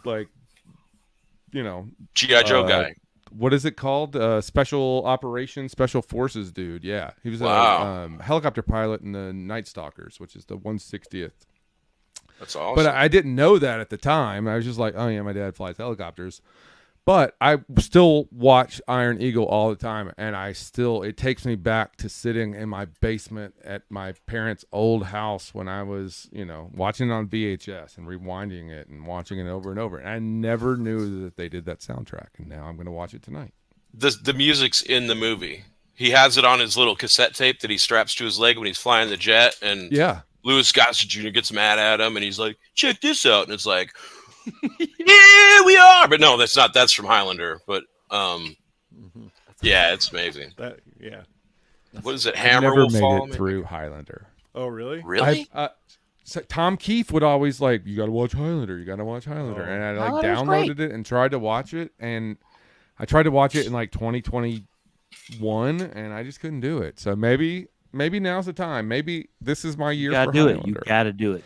like, you know, G.I. Joe guy. what is it called? Special operations, special forces dude. Yeah, he was Wow. a helicopter pilot in the Night Stalkers, which is the 160th. That's awesome. But I didn't know that at the time. I was just like, oh yeah, my dad flies helicopters. But I still watch Iron Eagle all the time, and it takes me back to sitting in my basement at my parents' old house when I was, watching it on VHS and rewinding it and watching it over and over. And I never knew that they did that soundtrack, and now I'm going to watch it tonight. the music's in the movie. He has it on his little cassette tape that he straps to his leg when he's flying the jet, and Yeah. Louis Gossett Jr. gets mad at him, and he's like, "Check this out," and it's like, "Yeah, we are." But no, that's not. That's from Highlander. But yeah, it's amazing. yeah. What is it? I Hammer never will made fall. it maybe? through Highlander. Oh, really? Really? So Tom Keefe would always like, you got to watch Highlander. You got to watch Highlander. Oh. And I Highlander's downloaded it and tried to watch it. And I tried to watch it in 2021 and I just couldn't do it. So maybe now's the time. Maybe this is my year You gotta for do it. Highlander. You gotta do it.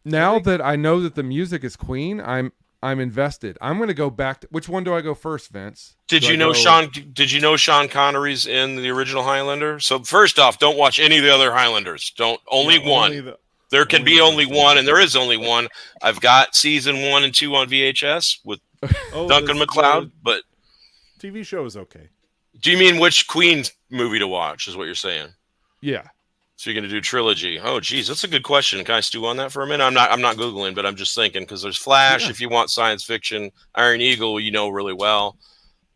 Now that I know that the music is Queen, I'm invested. I'm going to go back to, which one do I go first, Vince? Did Do you I know go- Sean? Did you know Sean Connery's in the original Highlander? So first off, don't watch any of the other Highlanders. Only Yeah, one. There can only be the only first one. one, and there is only one. I've got season 1 and 2 on VHS with Duncan MacLeod. But The TV show is okay. do you mean which Queen movie to watch? Is what you're saying? Yeah. So you're going to do trilogy? Oh, geez, that's a good question. Can I stew on that for a minute? I'm not googling, but I'm just thinking because there's Flash. Yeah. If you want science fiction, Iron Eagle, really well,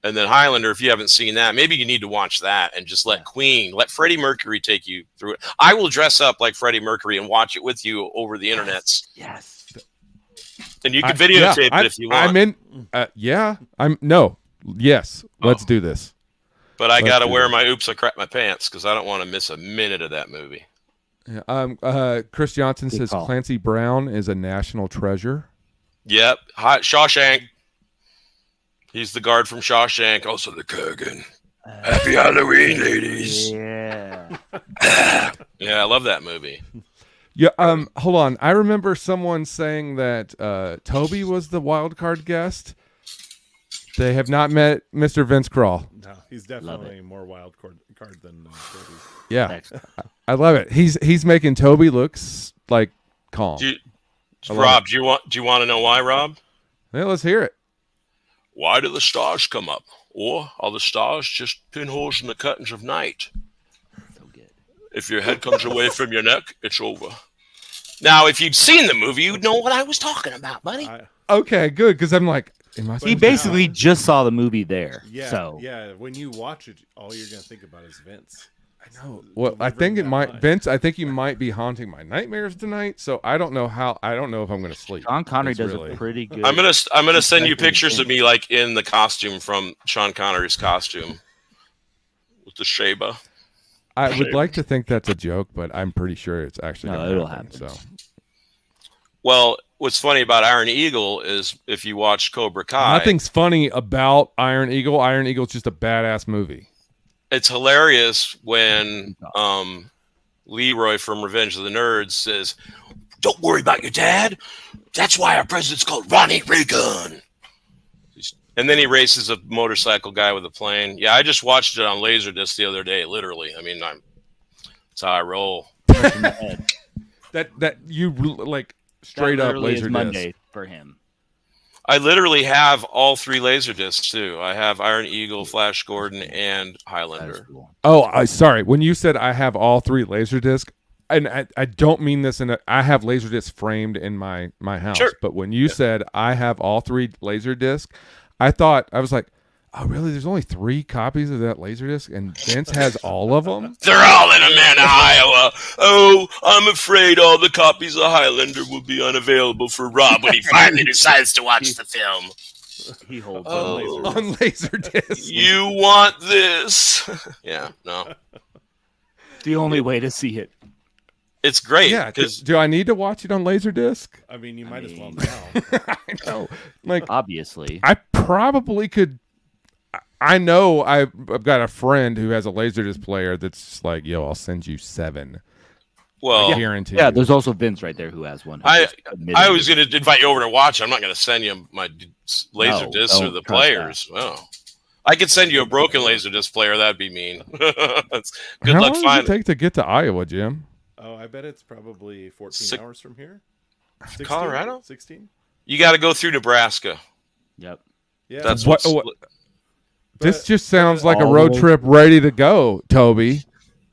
and then Highlander. If you haven't seen that, maybe you need to watch that and just let Freddie Mercury take you through it. I will dress up like Freddie Mercury and watch it with you over the internets, Yes. and you can videotape it if you want. I'm in. Yes. Let's do this. But I Let's got to do wear that. my "Oops, I Crap My Pants" because I don't want to miss a minute of that movie. Yeah. Chris Johnson Good says call. Clancy Brown is a national treasure. Yep, hot Shawshank. He's the guard from Shawshank. Also the Kurgan. Happy Halloween, ladies. Yeah. Yeah, I love that movie. Yeah. Hold on. I remember someone saying that Toby was the wild card guest. They have not met Mr. Vincekral. No, he's definitely more wild card than Toby. Yeah, Thanks. I love it. He's making Toby looks like calm. love Rob, do you want to know why, Rob? Yeah, let's hear it. Why do the stars come up Or are the stars just pinholes in the curtains of night? So good. If your head comes away from your neck, it's over. Now, if you'd seen the movie, you'd know what I was talking about, buddy. Okay, good, because I'm like, He basically just saw the movie there. Yeah, So yeah. When you watch it, all you're gonna think about is Vince. I know. Well, I think it might, Vince. I think you might be haunting my nightmares tonight. So I don't know how. I don't know if I'm going to sleep. Sean Connery It's does really- a pretty good. I'm gonna send you pictures of me like in the costume from Sean Connery's costume with the Sheba. I would like to think that's a joke, but I'm pretty sure it's actually No, going to it'll happen. happen. So Well, what's funny about Iron Eagle is if you watch Cobra Kai, nothing's funny about Iron Eagle. Iron Eagle's just a badass movie. it's hilarious when Leroy from Revenge of the Nerds says, "Don't worry about your dad. That's why our president's called Ronnie Reagan." And then he races a motorcycle guy with a plane. Yeah, I just watched it on Laserdisc the other day. Literally, I mean, that's how I roll. That you like straight up literally is laser Monday disc. for him. I literally have all 3 Laserdiscs too. I have Iron Eagle, Flash Gordon, and That is Highlander. cool. Oh, sorry. When you said I have all 3 Laserdisc, and I don't mean this I have Laserdisc framed in my house. Sure. But when you said I have all 3 Laserdisc, I was like, oh, really? There's only 3 copies of that Laserdisc, and Vince has all of them? They're all in Amana, Iowa. Oh, I'm afraid all the copies of Highlander will be unavailable for Rob when he finally decides to watch the film. He holds Oh. on. On Laserdisc. You want this? Yeah, no. The only way to see it. It's great. Yeah. Because Do I need to watch it on Laserdisc? I mean, you might as well mean- now. I know. Like, Obviously. I probably could. I know I've got a friend who has a Laserdisc player that's like, yo, I'll send you 7. well, I guarantee. Yeah, you. there's also Vince right there who has one. who I- just admitted I was it. going to invite you over to watch. I'm not going to send you my laser No, discs or don't the trust players. Oh. I could send you a broken laser disc player. That'd be mean. That's, good How luck long does it finding. take to get to Iowa, Jim? Oh, I bet it's probably 14 Six- hours from here. 16? Colorado? 16? You got to go through Nebraska. Yep. Yeah. That's What- what's. This But- just sounds like a all road the way- trip ready to go, Toby.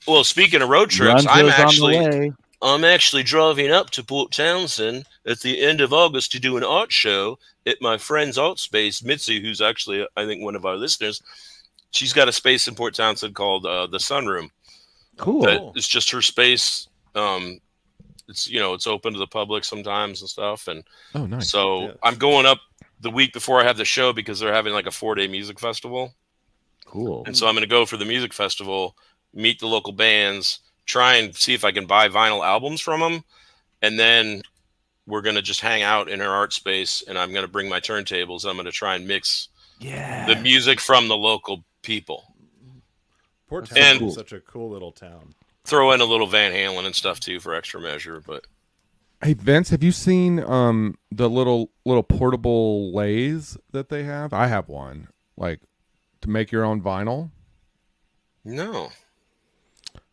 Well, speaking of road trips, Runzo's on the way. I'm actually driving up to Port Townsend at the end of August to do an art show at my friend's art space, Mitzi, who's actually, I think, one of our listeners. She's got a space in Port Townsend called the Sunroom. Cool. That it's just her space. It's it's open to the public sometimes and stuff. And Oh, nice. so Yeah. I'm going up the week before I have the show because they're having like a 4-day music festival. Cool. And so I'm going to go for the music festival, meet the local bands, try and see if I can buy vinyl albums from them. And then we're going to just hang out in her art space. And I'm going to bring my turntables. I'm going to try and mix Yeah. the music from the local people. Port That's Townsend cool. is such a cool little town. Throw in a little Van Halen and stuff too for extra measure. But Hey, Vince, have you seen the little portable lathes that they have? I have one, like to make your own vinyl. no,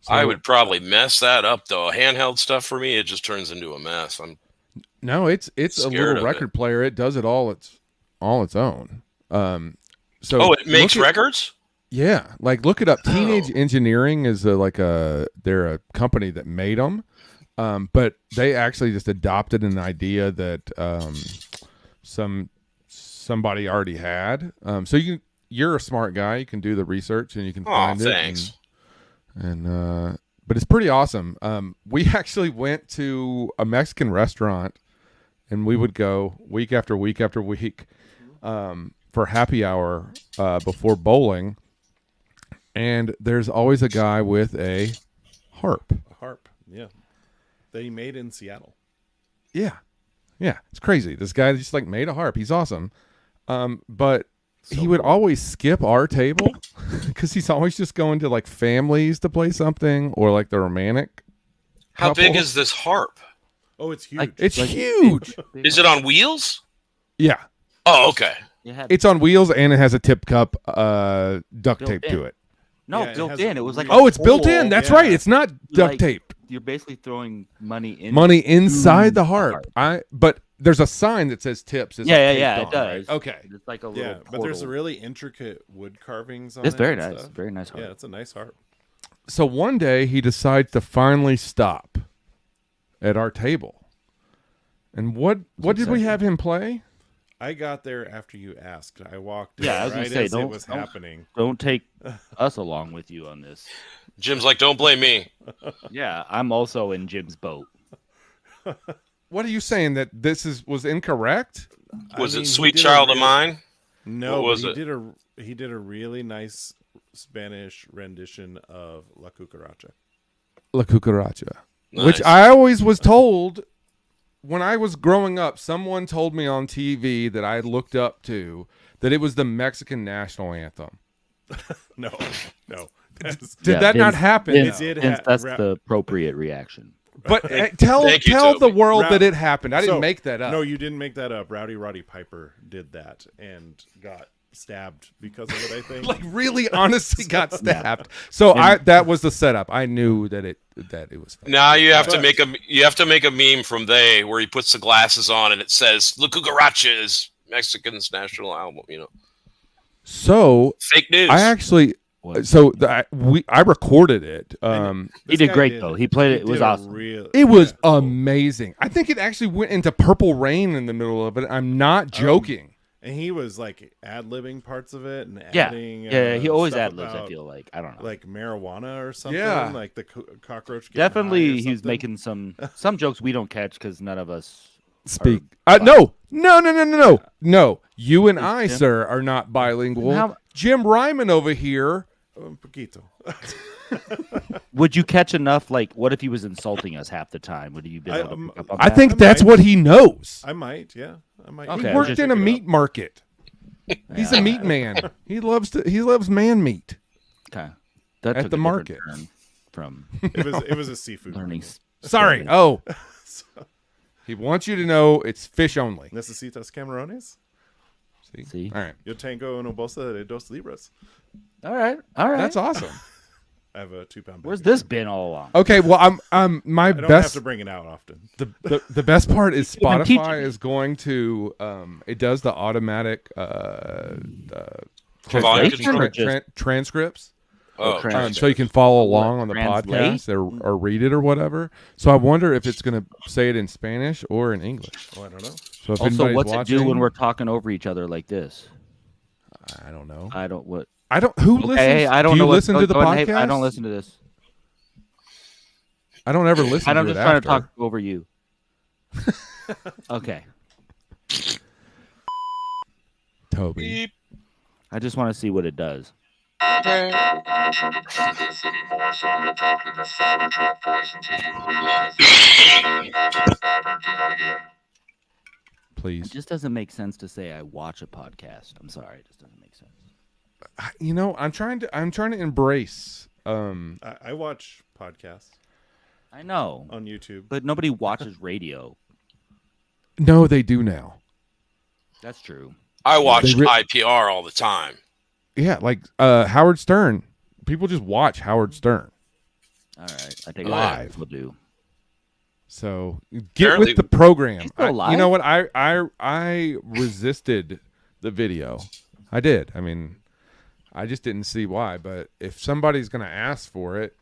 So- I would probably mess that up though. Handheld stuff for me, it just turns into a mess. No, it's a Scared little of record player. It does it all its own. So Oh, it makes look at- records? Yeah, like look it up. Oh. Teenage Engineering is they're a company that made them, but they actually just adopted an idea that somebody already had. So you're a smart guy. You can do the research and you can Oh, find thanks. it. And but it's pretty awesome. We actually went to a Mexican restaurant, and we would go week after week after week for happy hour before bowling. And there's always a guy with a harp. A harp, yeah. That he made in Seattle. Yeah. It's crazy. This guy just like made a harp. He's awesome. But he would always skip our table because he's always just going to like families to play something or like the romantic. How big couple. is this harp? Oh, it's huge. Like- It's Like- huge. Is it on wheels? Yeah. Oh, okay. You had- It's on wheels and it has a tip cup duct Built tape in. to it. no, Yeah, it built has in. It was like a Oh, it's built in. hole. That's yeah. right. It's not duct Like- tape. You're basically throwing money in. Money inside the the harp. harp. But there's a sign that says tips. Is Yeah, like yeah, taped it on, does. right? Okay. It's like a little Yeah, but there's a portal. really intricate wood carvings on It's it. very and nice. stuff. Very nice harp. Yeah, it's a nice harp. So one day he decides to finally stop at our table. And what did we have him play? I got there after you asked. I walked in Yeah, I was gonna right say, as it was don't- happening. Don't take us along with you on this. Jim's like, don't blame me. Yeah, I'm also in Jim's boat. What are you saying, that this was incorrect? Was I mean, it he Sweet did a Child of real- Mine? No, What but was he it? did a really nice Spanish rendition of La Cucaracha. La Cucaracha. Nice. Which I always was told when I was growing up, someone told me on TV that I looked up to that it was the Mexican national anthem. No. Did that not happen? Vince did ha- that's ra- the appropriate reaction. But tell Thank you, the Toby. world Ra- that it happened. I didn't So, make that up. No, you didn't make that up. Roddy Piper did that and got stabbed because of it, I think. Like really honestly got stabbed. So that was the setup. I knew that it was fake. Now you have to make a meme from they where he puts the glasses on and it says La Cucaracha is Mexican's national album. You know, So fake news. I actually I recorded it. He did great though. He played it. It was awesome. It was amazing. I think it actually went into Purple Rain in the middle of it. I'm not joking. And he was like ad-libbing parts of it and Yeah, adding yeah. He always stuff ad libs. I about, feel like I don't know. like marijuana or something. Yeah. Like the cockroach. getting high or Definitely, he was something. making some jokes we don't catch because none of us Speak. are No. You and I, Jim? sir, are not bilingual. How- Jim Ryman over here. Un poquito. Would you catch enough? Like, what if he was insulting us half the time? Would you be able to pick up on I that? think I that's might. what he knows. I might, yeah. I might. Okay, He I worked just in a pick it meat up. market. He's a meat man. He loves man meat. Okay. That At took the a different market. turn from It was a seafood. learning. Sorry. Oh. He wants you to know it's fish only. Necesitas camarones? See? All right. Yo tengo una bolsa de 2 libras. All right. That's awesome. I have a 2-pound bag. Where's this been all along? Okay, well, my I don't have best to bring it out often. the best part is You've been teaching Spotify me. is going to it does the automatic Volume control? transcripts. Oh, trans- So you can follow along on the translate? podcast or read it or whatever. So I wonder if it's going to say it in Spanish or in English. Oh, I don't know. So if Also, anybody's what's watching, it do when we're talking over each other like this? I don't know. I don't. What? I don't. Who listens? Hey, I don't do know. you what- listen to the go ahead. podcast? Hey, I don't listen to this. I don't ever listen. I'm to just it trying after. to talk over you. Okay. Toby. Beep. I just want to see what it does. It Please. just doesn't make sense to say I watch a podcast. I'm sorry, it just doesn't make sense. You know, I'm trying to embrace. I watch podcasts I know, on YouTube. but nobody watches radio. No, they do now. That's true. I watch They IPR all the time. Yeah, like Howard Stern. People just watch Howard Stern. All right, I take Live. it. We'll do. So get Apparently- with the program. He's still You know alive? what? I resisted the video. I did. I mean, I just didn't see why. But if somebody's gonna ask for it,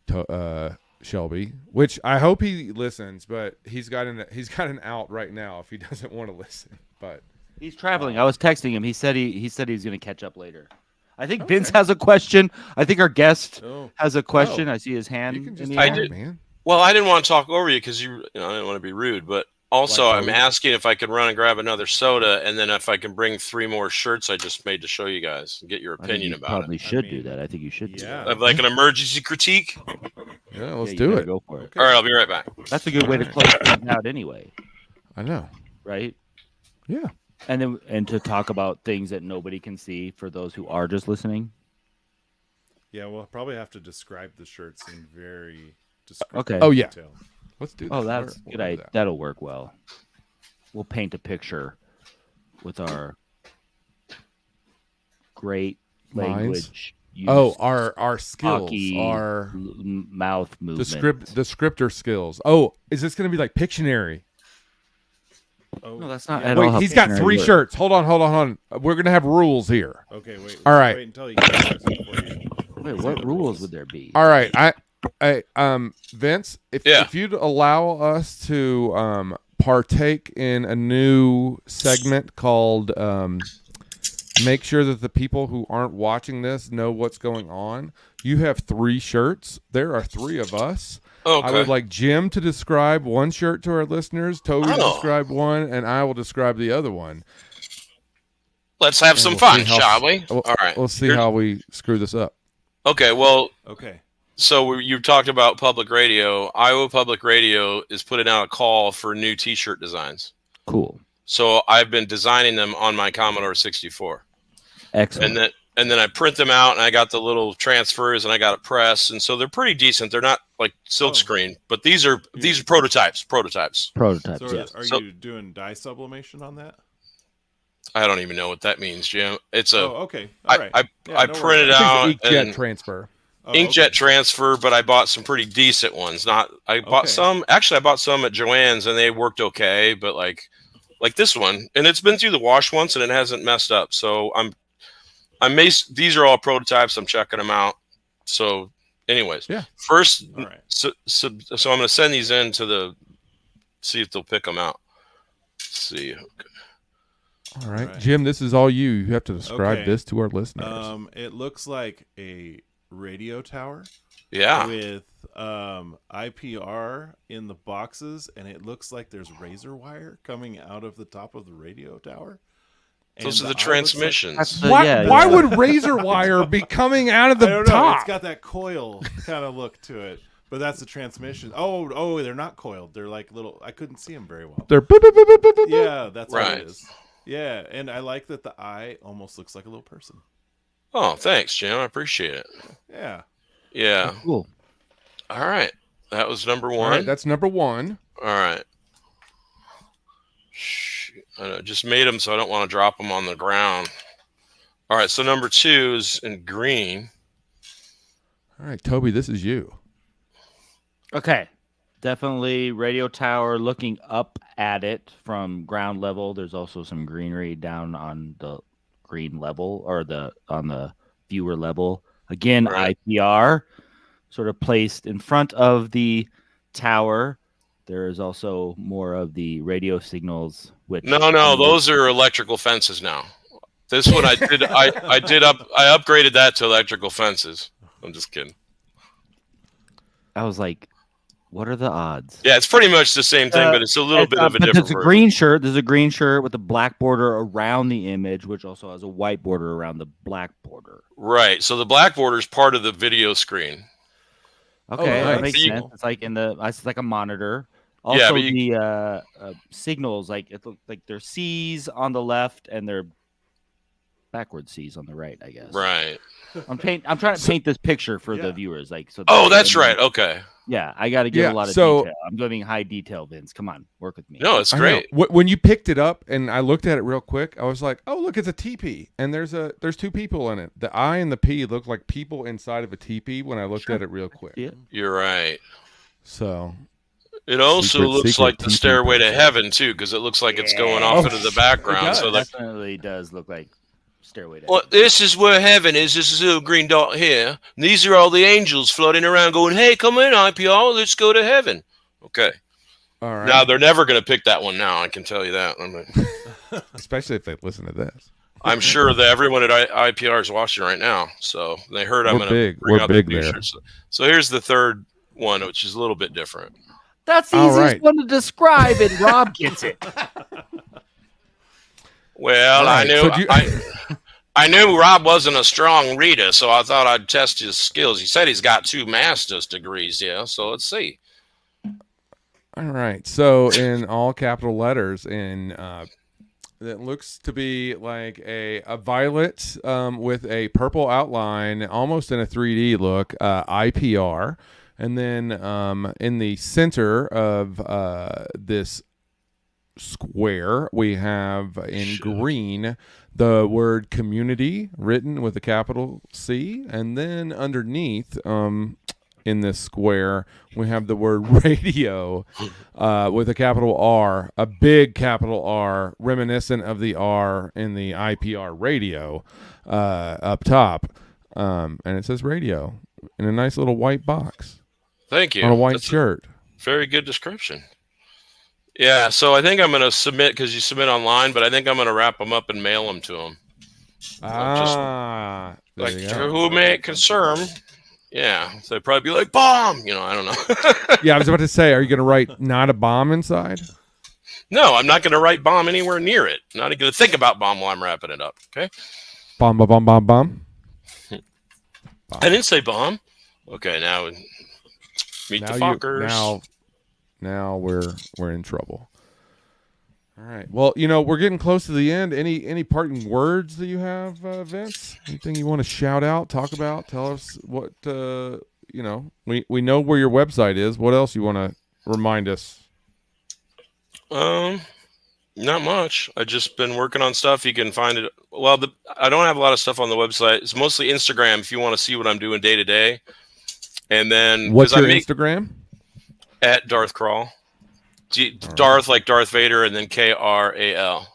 to Shelby, which I hope he listens, but he's got an out right now if he doesn't want to listen. But He's traveling. I was texting him. He said he's going to catch up later. I think Vince has a question. I think our guest Oh. has a question. I see his hand. you can just in the I air. talk, did- man. Well, I didn't want to talk over you because I didn't want to be rude, but also Like I'm Toby? asking if I could run and grab another soda, and then if I can bring 3 more shirts I just made to show you guys and get your I think opinion you about probably it. should I do mean, that. I think you should. Do yeah. that. Of like an emergency critique. Yeah, let's you do better it. Go for it. All right, I'll be right back. That's a good way to close things out, anyway. I know. Right? Yeah. And to talk about things that nobody can see for those who are just listening. Yeah, we'll probably have to describe the shirts in very descriptive Okay. Oh, yeah. detail. Let's do. Oh, this. that's We'll good. do that. That'll work well. We'll paint a picture with our great Minds? language. Use, Oh, our skills, hockey, our mouth movement. descriptor skills. Oh, is this going to be like Pictionary? Oh, No, that's not yeah. at all Wait, how he's got dictionary 3 works. shirts. Hold on. We're gonna have rules here. Okay, wait. All right. Wait until you get the for you. Wait, what rules would there be? All right, Vince, Yeah. if you'd allow us to partake in a new segment called make sure that the people who aren't watching this know what's going on. You have 3 shirts. There are 3 of us. Okay. I would like Jim to describe one shirt to our listeners, Toby to Oh. describe one, and I will describe the other one. Let's have And some we'll fun, see how- shall we? We'll- All right. We'll see Here- how we screw this up. Okay. Well, Okay. so you talked about public radio. Iowa Public Radio is putting out a call for new T-shirt designs. Cool. So I've been designing them on my Commodore 64, Excellent. and then I print them out, and I got the little transfers, and I got a press, and so they're pretty decent. They're not like silkscreen, but these are prototypes. Prototypes. Prototypes, So yeah. are So- you doing dye sublimation on that? I don't even know what that means, Jim. It's a Oh, okay. All right. I Yeah, I no printed worries. out Inkjet and transfer. Oh, inkjet okay. transfer, but I bought some pretty decent ones. I bought Okay. some. Actually, I bought some at Joann's, and they worked okay. But like this one, and it's been through the wash once, and it hasn't messed up. So these are all prototypes. I'm checking them out. So, anyways, Yeah. First, All right. so I'm going to send these in to see if they'll pick them out. Let's see. All right. Right. Jim, this is all you. You have to describe Okay. this to our listeners. It looks like a radio tower Yeah. with IPR in the boxes, and it looks like there's razor wire coming out of the top of the radio tower. Those And are the eye looks transmissions. That's the- why yeah, why yeah. would razor wire be coming out of I the don't know. top? It's got that coil kind of look to it, but that's the transmission. Oh, they're not coiled. They're like little. I couldn't see them very well. They're boop, boop, boop, boop, boop, boop. Yeah, that's what Right. it is. Yeah, and I like that the eye almost looks like a little person. Oh, thanks, Jim. I appreciate it. Yeah. Yeah. Cool. All right. That was number All one. right, that's number 1. All right. Shoot. I just made them so I don't want to drop them on the ground. All right. So number 2 is in green. All right, Toby, this is you. Okay. Definitely radio tower looking up at it from ground level. There's also some greenery down on the green level or on the viewer level. Again, Right. IPR sort of placed in front of the tower. There is also more of the radio signals, which No, those are electrical fences now. This one I upgraded that to electrical fences. I'm just kidding. I was like, what are the odds? Yeah, it's pretty much the same thing, but it's a little bit of a but different there's a version. green shirt. There's a green shirt with a black border around the image, which also has a white border around the black border. Right. So the black border is part of the video screen. Okay, nice. that makes You- sense. It's like it's like a monitor. Also, Yeah, but the signals, like it look like they're C's on the left and they're backward C's on the right. I guess. Right. I'm trying to paint this picture for the Yeah. viewers, like so. Oh, that's right. Okay. Yeah, I got to give Yeah, a lot of so- detail. I'm giving high detail, Vince. Come on, work with me. No, it's I know. great. When you picked it up and I looked at it real quick, I was like, "Oh, look, it's a teepee, and there's 2 people in it." The I and the P look like people inside of a teepee when I looked at it real quick. Yeah. You're right. So It also looks secret like the TV Stairway to person. Heaven too, because it looks like it's going Yeah. off Oh, into the background. does. So like, Definitely does look like Stairway to well, Heaven. this is where heaven is. This is a little green dot here. And these are all the angels floating around, going, "Hey, come in, IPR. Let's go to heaven." Okay. all right, Now they're never going to pick that one. Now I can tell you that. especially if they listen to this. I'm sure that everyone at IPR is watching right now, so they heard I'm We're going to big. bring We're out big the there. pictures. So here's the third one, which is a little bit different. That's the All easiest right. one to describe, and Rob gets it. Well, All right, so do you- I knew Rob wasn't a strong reader, so I thought I'd test his skills. He said he's got 2 master's degrees here, so let's see. All right. So in all capital letters, it looks to be like a violet with a purple outline, almost in a 3D look. IPR, and then in the center of this square, we have in green the word community written with a capital C, and then underneath in this square, we have the word radio with a capital R, a big capital R, reminiscent of the R in the IPR radio up top. And it says radio in a nice little white box. Thank you. On a white shirt. Very good description. Yeah, so I think I'm going to submit, because you submit online, but I think I'm going to wrap them up and mail them to them. There you go. Who may it concern? Yeah, so they'd probably be like, bomb! I don't know. Yeah, I was about to say, are you going to write not a bomb inside? No, I'm not going to write bomb anywhere near it. Not going to think about bomb while I'm wrapping it up, okay? Bomb, bomb, bomb, bomb, bomb. I didn't say bomb. Okay, now meet the fuckers. Now we're in trouble. All right. Well, we're getting close to the end. Any parting words that you have, Vince? Anything you want to shout out, talk about, tell us what we know where your website is. What else you want to remind us? Not much. I've just been working on stuff. You can find it. Well, I don't have a lot of stuff on the website. It's mostly Instagram if you want to see what I'm doing day to day. And then what's your Instagram? At Darth Kral. Darth like Darth Vader, and then Kral.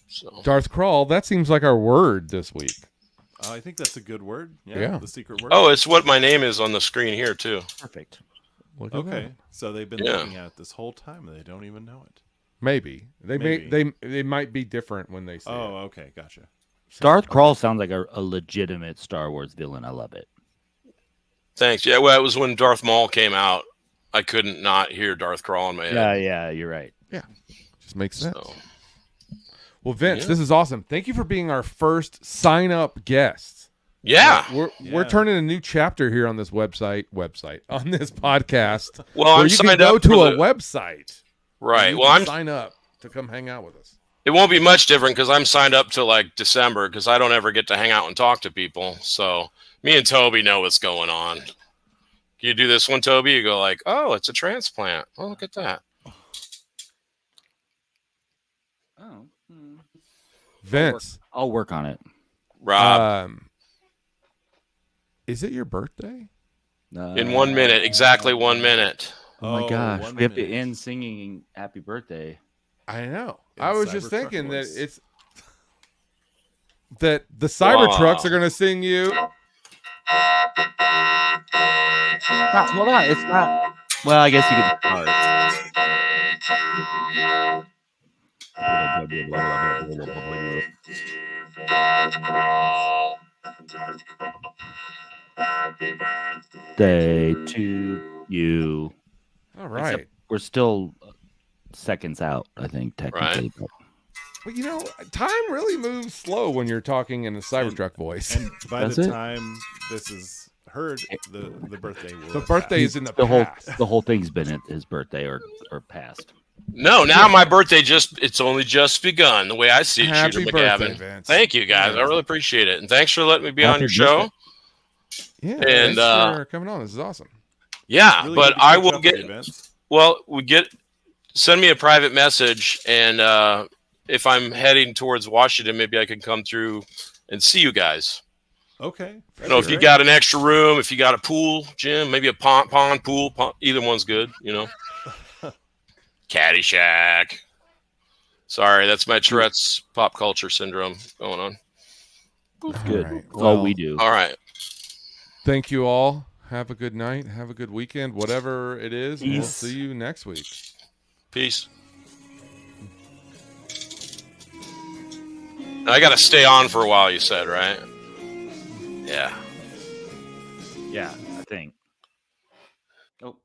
So Darth Kral. That seems like our word this week. I think that's a good word. Yeah. The secret word. Oh, it's what my name is on the screen here too. Perfect. Okay, so they've been looking at it this whole time and they don't even know it. Maybe they might be different when they say. Oh, okay, gotcha. Darth Kral sounds like a legitimate Star Wars villain. I love it. Thanks. Yeah, well, it was when Darth Maul came out. I couldn't not hear Darth Kral in my head. Yeah, you're right. Yeah, just makes sense. So. Well, Vince, this is awesome. Thank you for being our first sign-up guest. Yeah, we're turning a new chapter here on this website on this podcast. Well, I'm you signed can go up to for a website. Right. Well, I'm sign up to come hang out with us. It won't be much different because I'm signed up to like December because I don't ever get to hang out and talk to people. So me and Toby know what's going on. You do this one, Toby, you go like, oh, it's a transplant. Oh, look at that. Oh. Vince. I'll work on it. Rob. Is it your birthday? In 1 minute. Exactly 1 minute. Oh my gosh. We have to end singing happy birthday. I know. In I was just Cybertruck thinking voice. that it's that the Cybertrucks are going to sing you. It's not. Well, I guess you could Day to you. All right. Except we're still seconds out, I think, technically. Right. But time really moves slow when you're talking in a Cybertruck voice. And by the time this is heard, the birthday will. The birthday is in the past. The whole thing's been at his birthday or past. No, now my birthday it's only just begun. The way I see it, Happy Shooter birthday, McGavin. Vince. Thank you guys. I really appreciate it, and thanks for letting me be on your show. Yeah, and thanks for coming on. This is awesome. Yeah, Really but I will get. Events. Well, send me a private message, and if I'm heading towards Washington, maybe I can come through and see you guys. Okay. If you got an extra room, if you got a pool, gym, maybe a pond pool, either one's good. Caddyshack. Sorry, that's my Tourette's pop culture syndrome going on. That's good. Right. That's all we do. All right. Thank you all. Have a good night. Have a good weekend. Whatever it is, we'll see you next week. Peace. I got to stay on for a while, you said, right? Yeah. Yeah, I think. Oh.